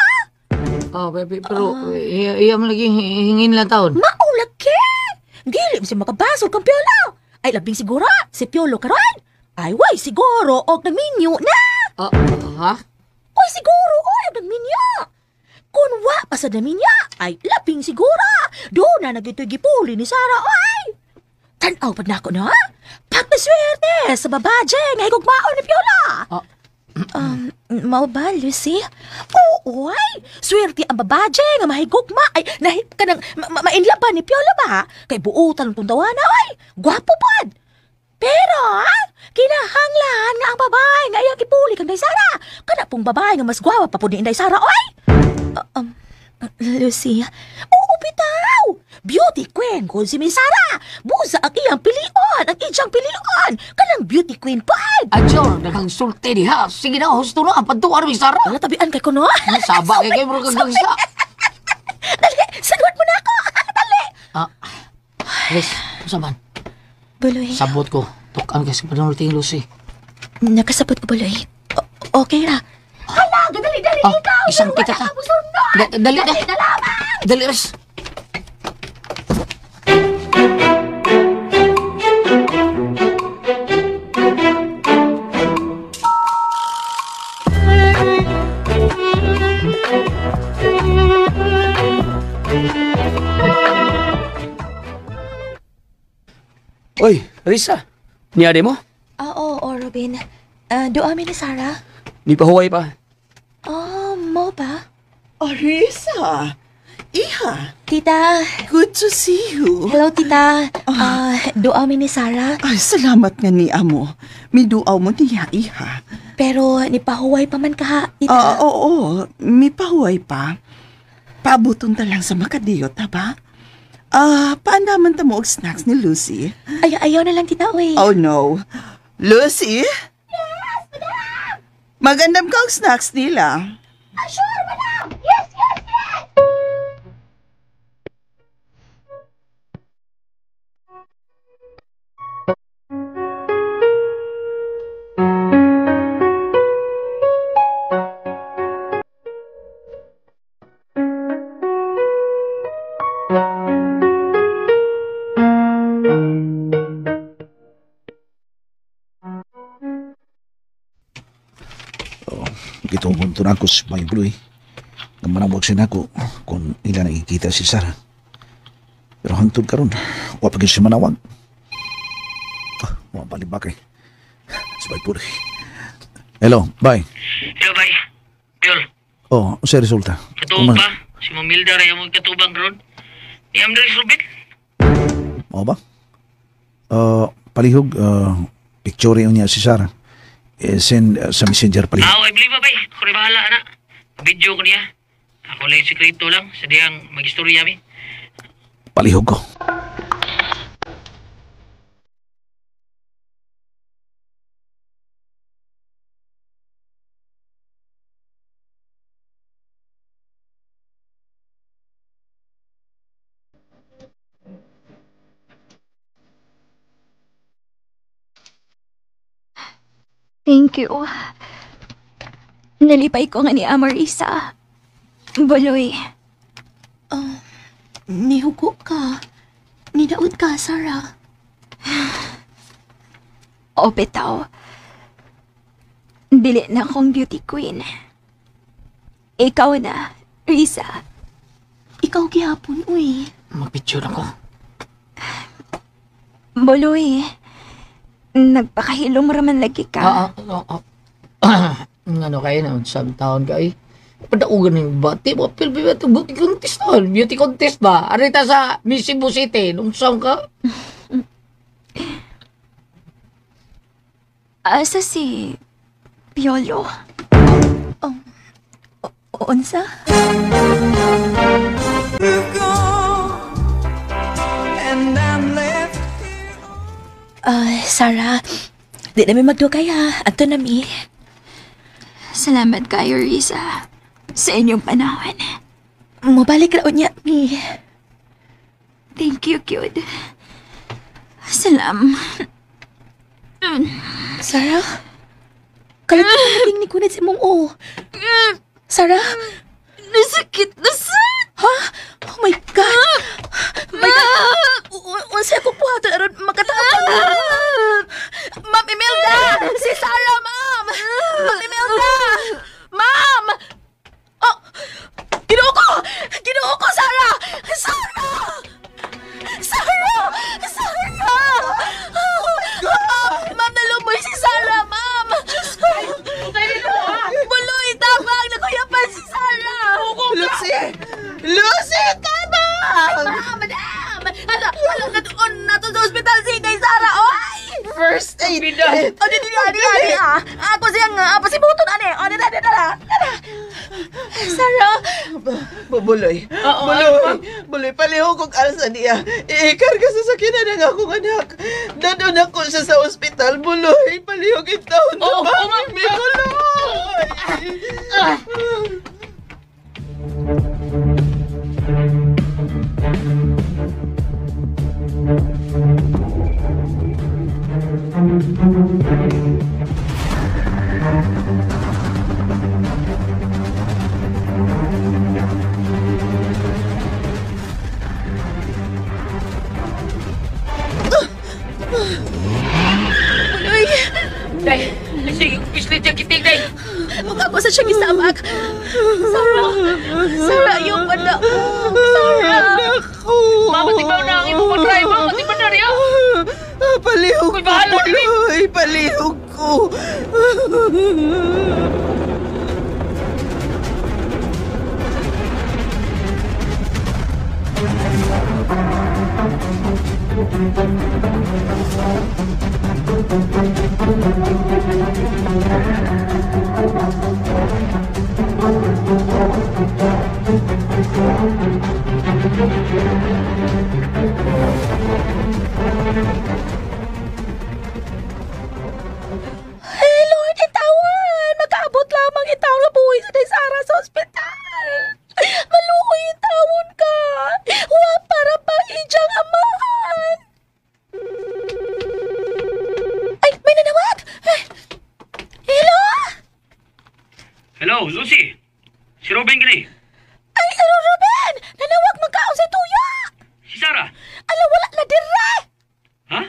Pero iya mo lagi hingin lang taon. Maulagi! Dili siya makabasol kang Piolo. Ay, labing siguro si Piolo karon. Ay, way siguro og nagminyo na. Ha? Way siguro og nagminyo. Kung wa pa sa naminya, ay labing siguro. Doon na nagito'y gipuli ni Sara. Ay! Tanaw pa na ako na. Pagpaswerte sa babaje nga higugmaon ni Piola. Mau ba, Lucy? Oo, ay. Swerte ang babaje nga mahigugma. Ay, nahit ka ng mainlaban ni Piola ba? Kay buutan ng tundawan na, ay. Gwapo pa. Pero, kinahanglan nga ang babae nga iyang ipuli kang Day Sara. Kana pong babae nga mas gwawa pa po ni Day Sara, ay. Lucy, oo bitaw. Beauty queen ko si Miss Sara. Busa ang iyang pilion, ang iyang pilion. Kanang beauty queen pa. Adjor, nagang sulti di ha. Sige na, husto na ang pantuar, Miss Sara. Wala tabian kay ko, no? Saba kay kayo, bro, kagagsa. Dali, sagot mo na ako. Dali. Liz, saman. Buloy. Sabot ko. Tukan kasi panulting Lucy. Nakasabot ko, Buloy. Okay ra. Hala, dali, ikaw. Isang kita ta. Dali na. Dali, Res. Oy, Risa. Niyade mo? Oo, Robin. Doon ni Sarah. Ni pahuway pa. Mo ba? Arisa! Iha! Tita! Good to see you! Hello, Tita. Doon ni Sarah. Ay, salamat nga ni Amo. Miduaw mo niya, iha. Pero nipahuway pa man ka, Tita. Oo, mipahuway pa. Paabuton ta lang sa makadiyot, ha ba? Paanaman ta mo og snacks ni Lucy? Ayaw na lang, Tita, uy. Oh, no. Lucy? Yes, madam! Magandam ka og snacks nila. Sure, madam! Yes! Itong punto na ako sa may Bluey. Namanawag siya na ako kung ilan nakikita si Sarah. Pero hangtod ka ron, wala pa siya manawag. Mga balibak eh. Sa may Bluey. Hello, bye. Hello, bye. Piol. Oh, sa resulta. Katubang pa. Si Mamilda rin yung katubang ron. Ni Amdal Subik. Oo ba? Palihog, picture niya si Sarah. Send sa messenger palihog. I believe ba, bay? Ako rin bahala, anak. Video ko niya. Ako lang yung sekreto lang. Sa diyang mag-istorya mi. Palihog ko. Thank you. Nalipay ko nga ni Amarisa. Baloy. Nihugo ka. Nidaot ka, Sarah. O, bitaw. Dili na akong beauty queen. Ikaw na, Risa. Ikaw gihapon, uy. Mag-picture ako. Baloy. Nagpakahilom raman lagi ka. Ano kayo na, sabi taon ka eh. Padaugan ng bati, mapil ba ito beauty contest na? Beauty contest ba? Arita sa Cebu City, nung saan ka? Asa si Piolo? Unsa? Sarah, di namin magdugay ha. Anto nami. Salamat kayo, Risa. Sa inyong panahon. Mabalik raon niya, mi. Thank you, cute. Salam. Sarah? Kalit mo naging ni Kunit si mong o. Sarah? Nasakit na, sir. Ha? Oh my God! My God! Unsay ako puhaton aron makatapos na. Ma'am Imelda! Si Sarah, ma'am! Ma'am Imelda! Ma'am! Oh! Ginoo ko! Ginoo ko, Sarah! Sarah! Sarah! Sarah! Oh my God! Ma'am, nalumoy si Sarah, ma'am! Buloy, tabang! Nakuyapan si Sarah! Lucy! Lucy, tabang! Madam! Hala, nato sa ospital si kay Sarah, oy! First aid! Didi! Ako siyang, pasibuton, ane! O, dada! Sarah! Buloy! Buloy, palihog kong alsa niya. Ikarga sa sakinan ng akong anak. Dadon ako siya sa ospital. Buloy, palihog itaon na bakit may buloy! Buloy! Day, sige, pislit siya kiting, Day. Magkako sa siyang isamak. Sarah, yung anak ko. Sarah! Mama, tigbaw na ang imong mag-drive. Mama, tigbaw na rin. Palihog ko, Buloy! Palihog ko! Hey, Lord, itawan! Makaabot lamang itawon na buhay sa Sarah sa ospital. Maluoy itawon ka. Wa para pa ijang amahan. Ay, may nanawag! Hello? Hello, Lucy. Si Robin gini. Ay, ano, Ruben? Nanawag magkaon sa tuya. Si Sarah. Ala, wala na dire. Ha?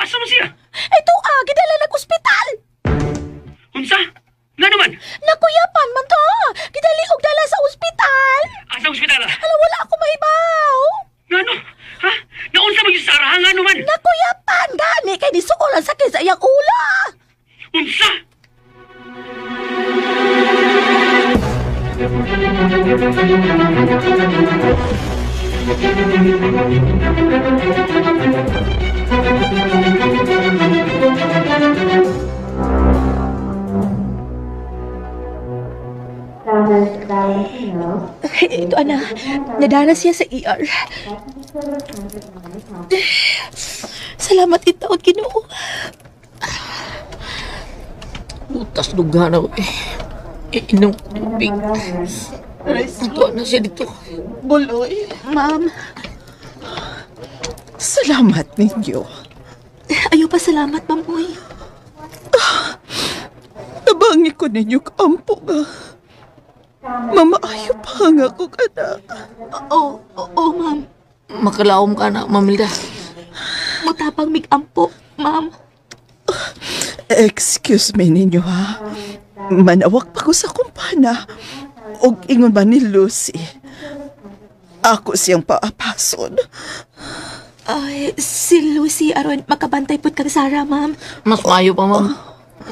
Asa mo siya? Ito gidala nag-ospital. Unsa? Nga naman? Nakuyapan man to. Gidali og dala sa ospital. Asa ospital? Ala, wala ako mahibaw. Nga no? Ha? Naunsa mo yung Sarah? Nga naman? Nakuyapan, gani. Kay di sukulan sakit sa iyang ula. Unsa? Ito, ana. Nadana siya sa ER. Salamat itaon, Ginoo. Butas duga na ko eh. Iinom ko tubig. Ito na siya dito. Buloy, Ma'am. salamat ninyo. Ayaw pa salamat, Ma'am Uy. Nabangi ko ninyo kampo nga. Mamaayo pa nga akong anak. Oo, Ma'am. Makalaom ka na, Mamilda. Matapang mig-ampo, Ma'am. Excuse me ninyo ha. Manawak pa ko sa kumpana. Og ingon ba ni Lucy? Ako siyang paapason. Ay, si Lucy aron makabantay pud kag Sarah, ma'am. Mas maayo pa, ma'am.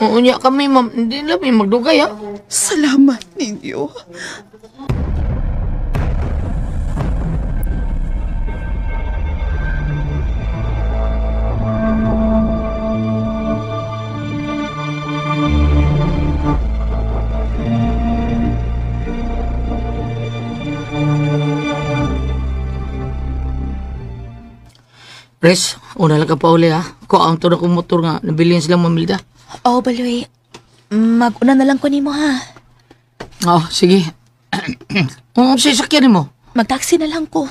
Unya kami, ma'am. Hindi na may magdugay, ha? Salamat ninyo. Res, una lang ka pa uli, ha? Ko ang to na kong motor nga, nabilihan silang mamilda. Oh, Baloy. Mag-una na lang ko nimo, ha? Oh, sige. Kung sasakyan mo? Mag-taxi na lang ko.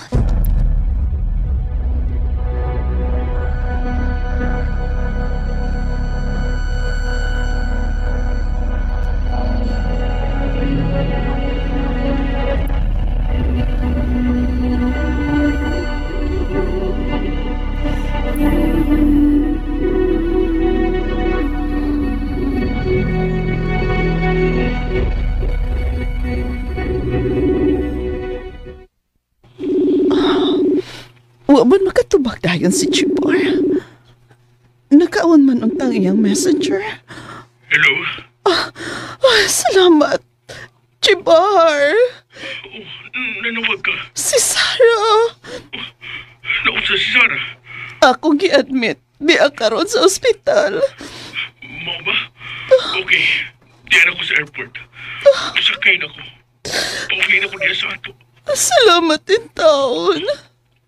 Wa man makatubag dayon si Chibor. Nakaon man untang iyang messenger. Hello? Salamat. Chibor. Nanawag ka. Si Sarah. Naunsa si Sarah? Ako gi-admit. Diya karon sa ospital. Mo ba? Okay. Diyan ako sa airport. Masakay na ko. Pauwi na ko diya sa ato. Salamat din taon.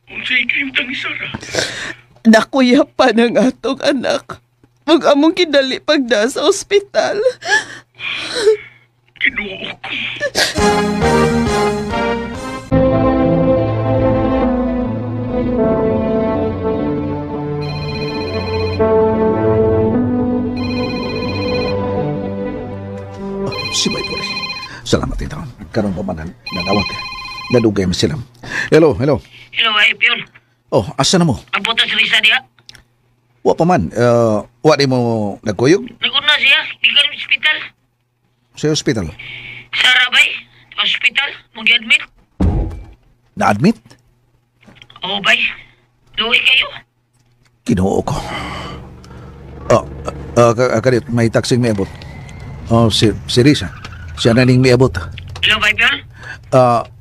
Unsay kahimtang ni Sarah? Nakuya pa ng atong anak. Huwag among kidali pagda sa ospital. Kinuo ko. Si Bay Puri. Salamat din taon. Karoon pa man nanawag. Nadugay mo sila. Hello. Hello, ay, Pion. Oh, asa na mo? Abot na si Risa diha. Wa pa man. Wa di mo nagkuyog? Naguna siya. Gikan sa ospital. Sa ospital? Sarah bay. Hospital. Mag-admit. Na-admit? Oo, bay. Luwi kayo. Kinuo ko. Kadit, may taxing may abot. Si Risa. Siya na ning may abot. Hello, bay, Pion.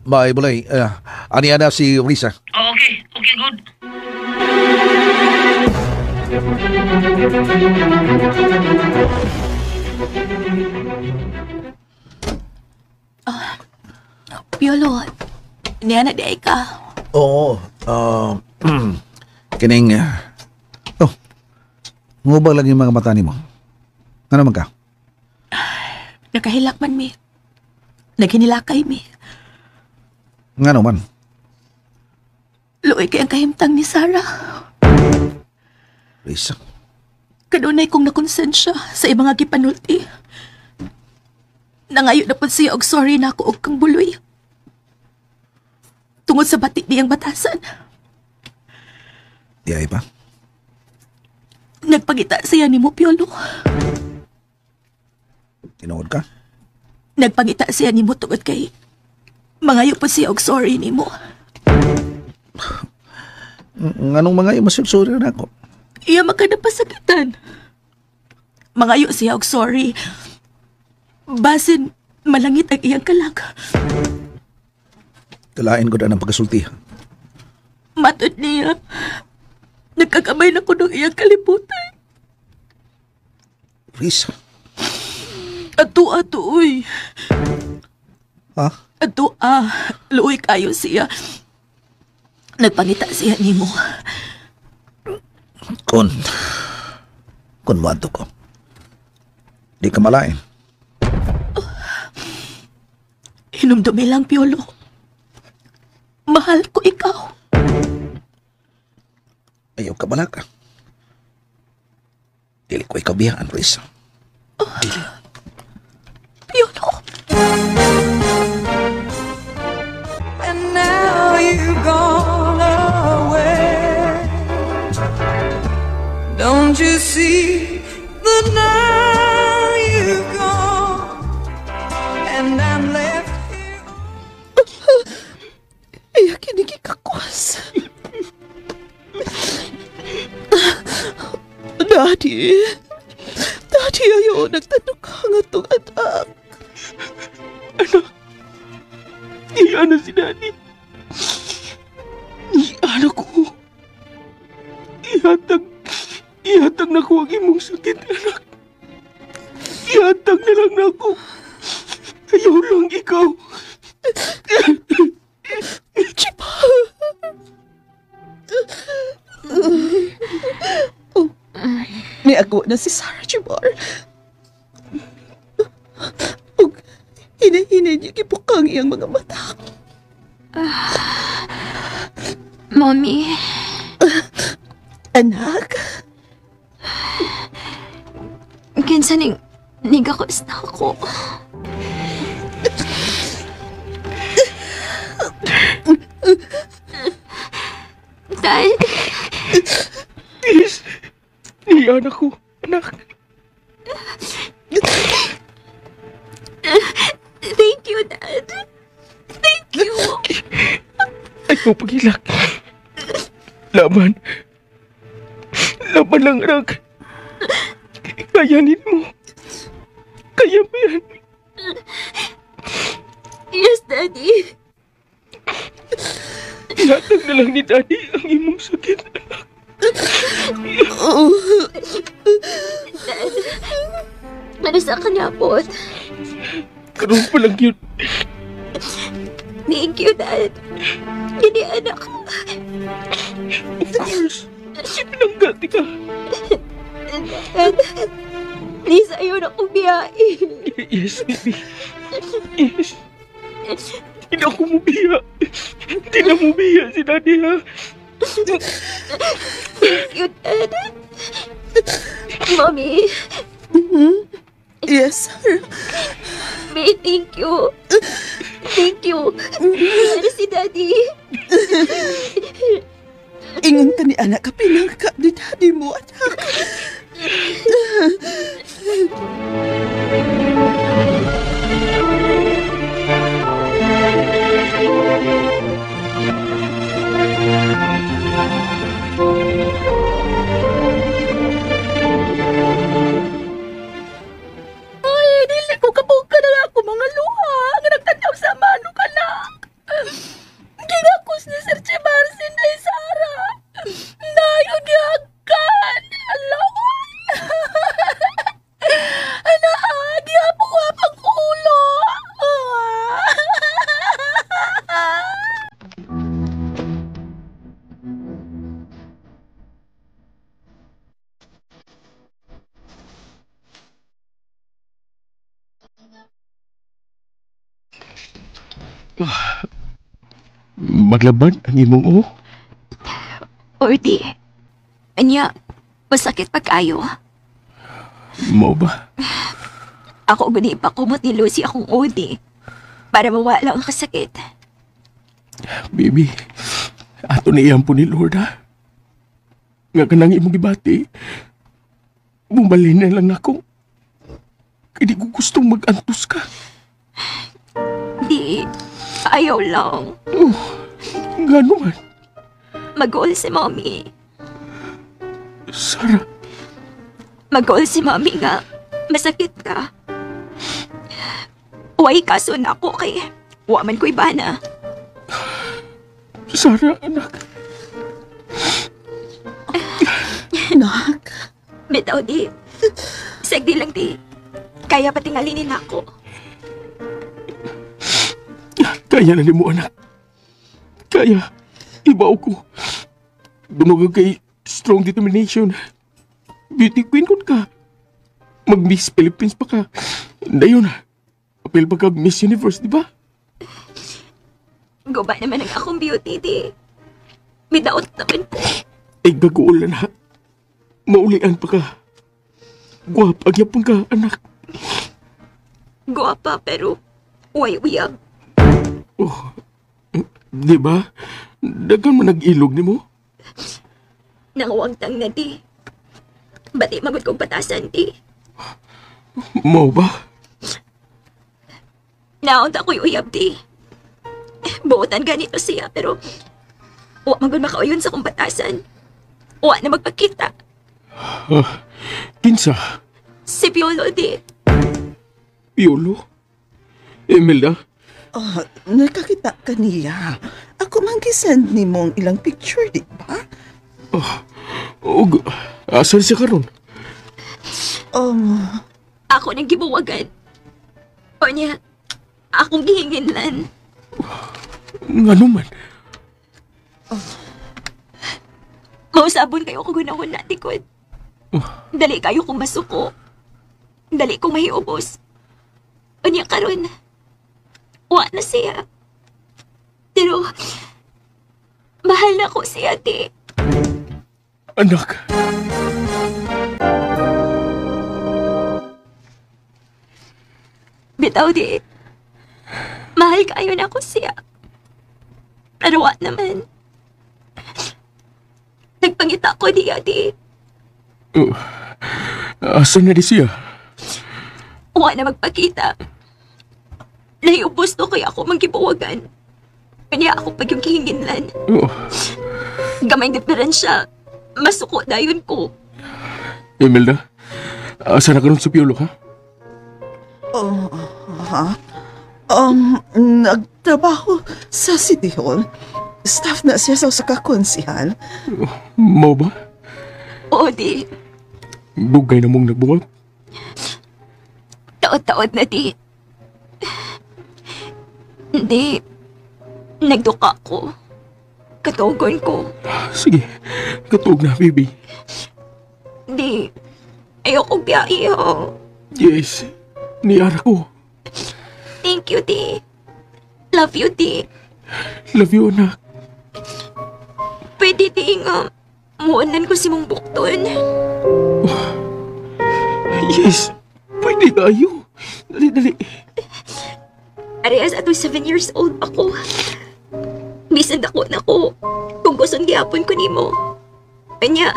May bulay. Ani-ana si Risa. Oh, okay. Okay, good. Piolo, niya na di ka. Oo. Kining... ngubag lang yung mga mata ni mo. Ano man ka? Nakahilak man mi. Naghinilakay mi. Nga naman. Luoy kay ang kahimtang ni Sarah. Risa. Kanunay kong nakonsensya sa ibang nga gipanulti. Nangayo na po siya og sorry na ako og kang buloy. Tungod sa batik niyang batasan. Di ay pa? Nagpagita siya ni mo, Piolo. Tinuod ka? Nagpagita siya ni mo tungod kay mangayo pa siya og sorry ni mo. Nganong mga yung masursuri na ako? Iya makadapasakitan. Mangayo siya og sorry. Basin malangit ang iyang kalag. Kalain ko na ng pagkasulti. Matod niya. Nagkakamay na ko ng iyang kalibutan. Risa. Ato, uy. Ha? Ato, luoy kayo siya. Nagpangita siya ni mo. Kun mo ato ko. Di ka malain. Hinumdumi lang, Piolo. Mahal ko ikaw. Ayaw ka bala ka. Dili ko ikaw biyaan, Risa. Dili. Piolo. And now you've gone away. Don't you see that now you've gone and I'm left here. Iya kinigikakwas. Daddy, ayaw nagtanong ka nga itong anak. Anak, iyan na si Daddy. Anak ko. Ihatag na ko ang imong sakit, anak. Ihatag na lang na ako. Ayaw lang ikaw. Chipa. May agwa na si Sarah Jimar. Hinahinay niya gibukang iyang mga mata. Mommy. Anak? Kinsa ning nigakos na ako. Dad? Yes. Iyan ako, anak. Thank you, Dad. Thank you. Ay mo pagilak. Laban lang, anak. Kayanin mo. Kaya mo yan. Yes, Daddy. Ihatag na lang ni Daddy ang imong sakit, anak. Dad, ano sa kanapot? Karoon pa lang yun. Thank you, Dad. Gini, anak. Of course. Pinanggati ka. Dad, please, ayaw na kong biyain. Yes, baby. Yes. Hindi na ako mubiya. Hindi na mubiya si Daddy, ha? Thank you, Dad. Mommy. Yes, sir. May, thank you. Thank you. Ano si Daddy? Ingon ka ni anak ka pinangka ni Daddy mo, anak. Ay, dili ko kabuka na ako mga luha. Nga nagtanaw sa mano ka na. Ginakos ni Sir Chimarsin na Sara. Nayo dihagan. Alawan. Dihapo-hapang ulo. Maglaban ang imong o? Ordi. Anya, masakit pa kayo. Mo ba? Ako gani pa kumot ni Lucy akong Ordi. Para mawala ang kasakit. Baby, ato na iyan po ni Lord, ha? Nga ka nang imong gibati. Bumalin na lang ako. Hindi ko gustong mag-antos ka. Di, ayaw lang. Nga naman. Mag-goal si Mommy. Sarah. Mag-goal si Mommy nga. Masakit ka. Huwag kaso na ako kay waman ko'y bana. Sarah, anak. Anak. Bitaw di. Sagdi lang di. Kaya patingalinin ako. Kaya na ni mo, anak. Kaya. Ibaw ko. Dumagang kay strong determination. Beauty queen kon ka. Mag-Miss Philippines pa ka. Dayon. Apel pa ka Miss Universe, di ba? Guba naman ang akong beauty, di. Midaot naman ko. Ay, gaguulan ha. Maulian pa ka. Guwap, agyapon ka, anak. Guwapa, pero uway-uyab. Oh, di ba? Dagan mo nag-ilog ni mo? Nanguwagtang na, di. Bati magod kong patasan, di. Mau ba? Naunta ko'y uyab, di. Buotan ganito siya, pero wa magod makauyon sa kong batasan. Wa na magpakita. Kinsa? Si Piolo, di. Piolo? Imelda? Nakakita ka niya. Ako man gisend ni mong ilang picture, di ba? Asan siya karon? Ako nang gibuwagan. O niya, akong gihinginlan. Nga naman. Mausabon kayo kung gunawon na, tikod. Dali kayo kung masuko. Dali kong mahiubos. O niya karon, wa na siya. Pero, mahal na ko siya, di. Anak. Bitaw, di. Mahal kayo na ko siya. Pero wa naman. Nagpangita ko diya, di. Asan na di siya? Wa na magpakita. Naiubos to kaya ako manggibuwagan. Kanya ako pag yung kihinginlan. Gamay diferensya. Masuko dayon ko. Imelda, asan na karon si Piolo, ha? Nagtrabaho sa City Hall. Staff na siya sa kakonsihan. Mau ba? Oo, di. Dugay na mong nagbuwag? Taot-taot na, di. Hindi. Nagduka ko. Katugon ko. Sige, katug na, baby. Di. Ayoko biyahe, Yes, niyara ko. Thank you, di. Love you, di. Love you, anak. Pwede di nga. Muunan ko si mong bukton. Yes, pwede tayo. Dali. Arehas ato 7 years old ako. Bisan dako na ko. Kung gusto gihapon ko nimo. Kanya,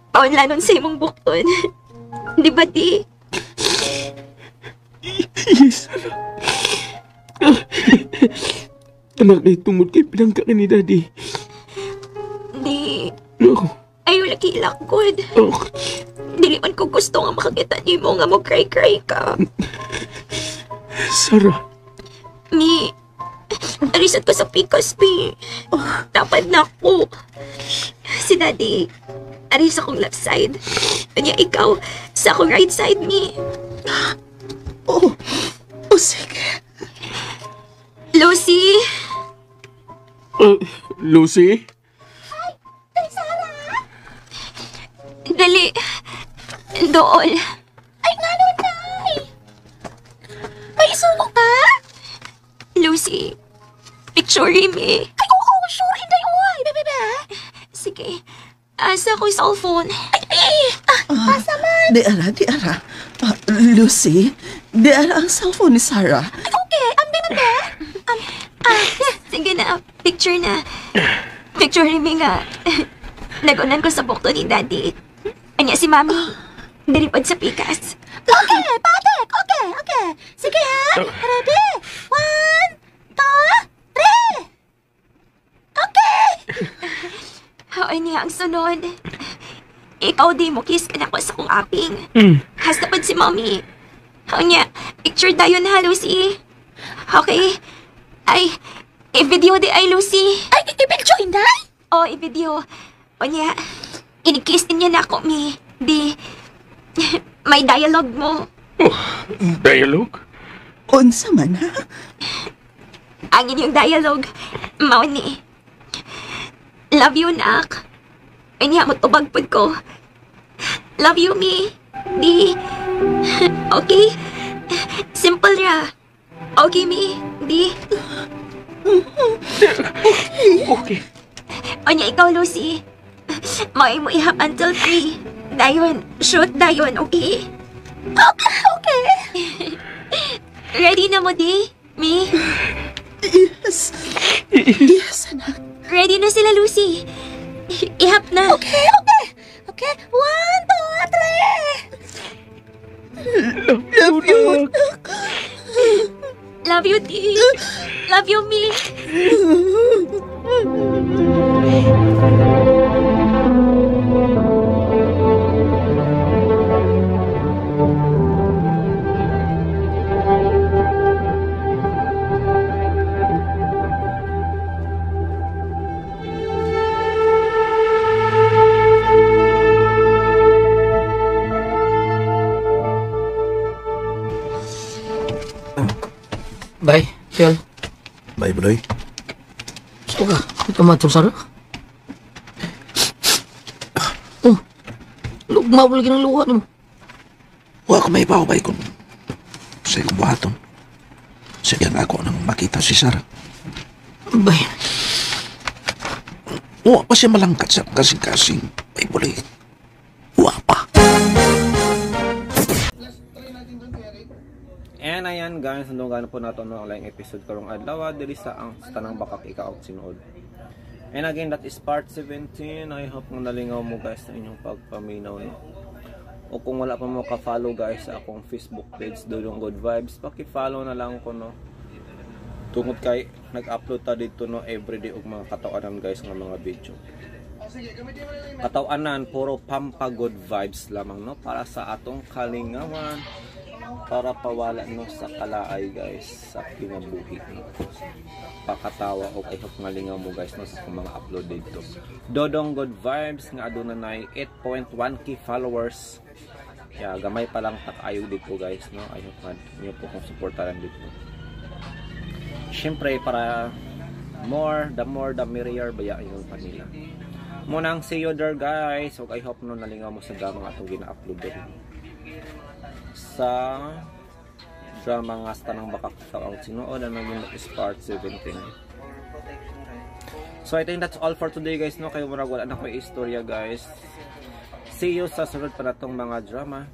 paunlanon sa imong bukton. Di ba, di? Yes, anak. Anak na itungod kay pinangka ka ni Daddy. Di. No. Ayaw lagi ilakod. Dili man ko gusto nga makakita nimo nga mo cry-cry ka. Sarah. Mi, arisat ko sa pikas, Mi. Tapad na ako. Si Daddy, aris akong left side. Kanya ikaw, sa akong right side, Mi. Sige. Lucy? Lucy? Dali. Dool. Ay, nga nun, Nay! May isuko ka? Lucy, picture me. Ay, oo, sure, hindi uway, bebe. Sige. Asa ko yung cellphone. Asa man? Di ara. Lucy, di ara ang cellphone ni Sarah. Ay, okay, ambi man ba? Sige na, picture na. Picture me nga. Nagunan ko sa bukto ni Daddy. Anya si Mami. Dalipad sa pikas. Okay, patek. Okay. Sige ha. Ready? 1, 2, 3. Okay. Haoy niya ang sunod. Ikaw di mo kiss ka na ko sa kong aping. Has tapad si Mami. Haoy niya, picture tayo na, Lucy. Okay. Ay, i-video di ay, Lucy. Ay, i-picture, Inday? Oo, i-video. O niya, inikiss din niya na ako, Mi. Di, may dialogue mo. Dialogue? Unsa man, ha? Ang inyong dialogue, mao ni. Love you, nak. Ay niya, matubagpod ko. Love you, Mi. Di, okay? Simple ra. Okay, Mi. Di. Okay. O niya, ikaw, Lucy. May mo ihap until 3. Dayon, shoot dayon, okay? Okay. Ready na mo, di? Mi? Yes, anak. Ready na sila, Lucy. Ihap na. Okay. 1, 2, 3. Love you. Love you, di. Love you, Mi. Bye, Piol. Bye, Buloy. So ka, ito matong sara. Oh, lugma mo lagi ng luha mo. Wa ko may paubay kung sa ikong buhaton. Sige na ako nang makita si Sarah. Bay. Wa pa siya malangkat sa kasing-kasing. Ay, Buloy. Wa pa. And ayan guys, nandungan po nato no online episode karong adlaw diri sa ang tanang bakak ikaw sinuod. And again, that is part 17. I hope mo nalingaw mo guys sa inyong pagpaminaw no. O kung wala pa mo ka-follow guys sa akong Facebook page Dulong Good Vibes, paki-follow na lang ko no. Tungod kay nag-upload ta dito no everyday og mga katawanan guys nga mga video. Katawanan puro pampa good vibes lamang no para sa atong kalingawan, para pawala no sa kalaay guys sa kinabuhi no. Pakatawa o ay nga lingaw mo guys no sa mga upload dito. Dodong Good Vibes nga aduna nay 8.1k followers. Yeah, gamay pa lang takayo dito guys no. I hope nga niyo po kung suportahan dito. Siyempre para the more the merrier baya yung kanila. Munang see you there guys. So I hope no nalingaw mo sa drama nga itong gina-upload din. Sa drama nga sa tanang bakak sa ang sinuod na namin is part 17. So I think that's all for today guys no. Kayo murag wala na ko istorya guys. See you sa sunod pa natong mga drama.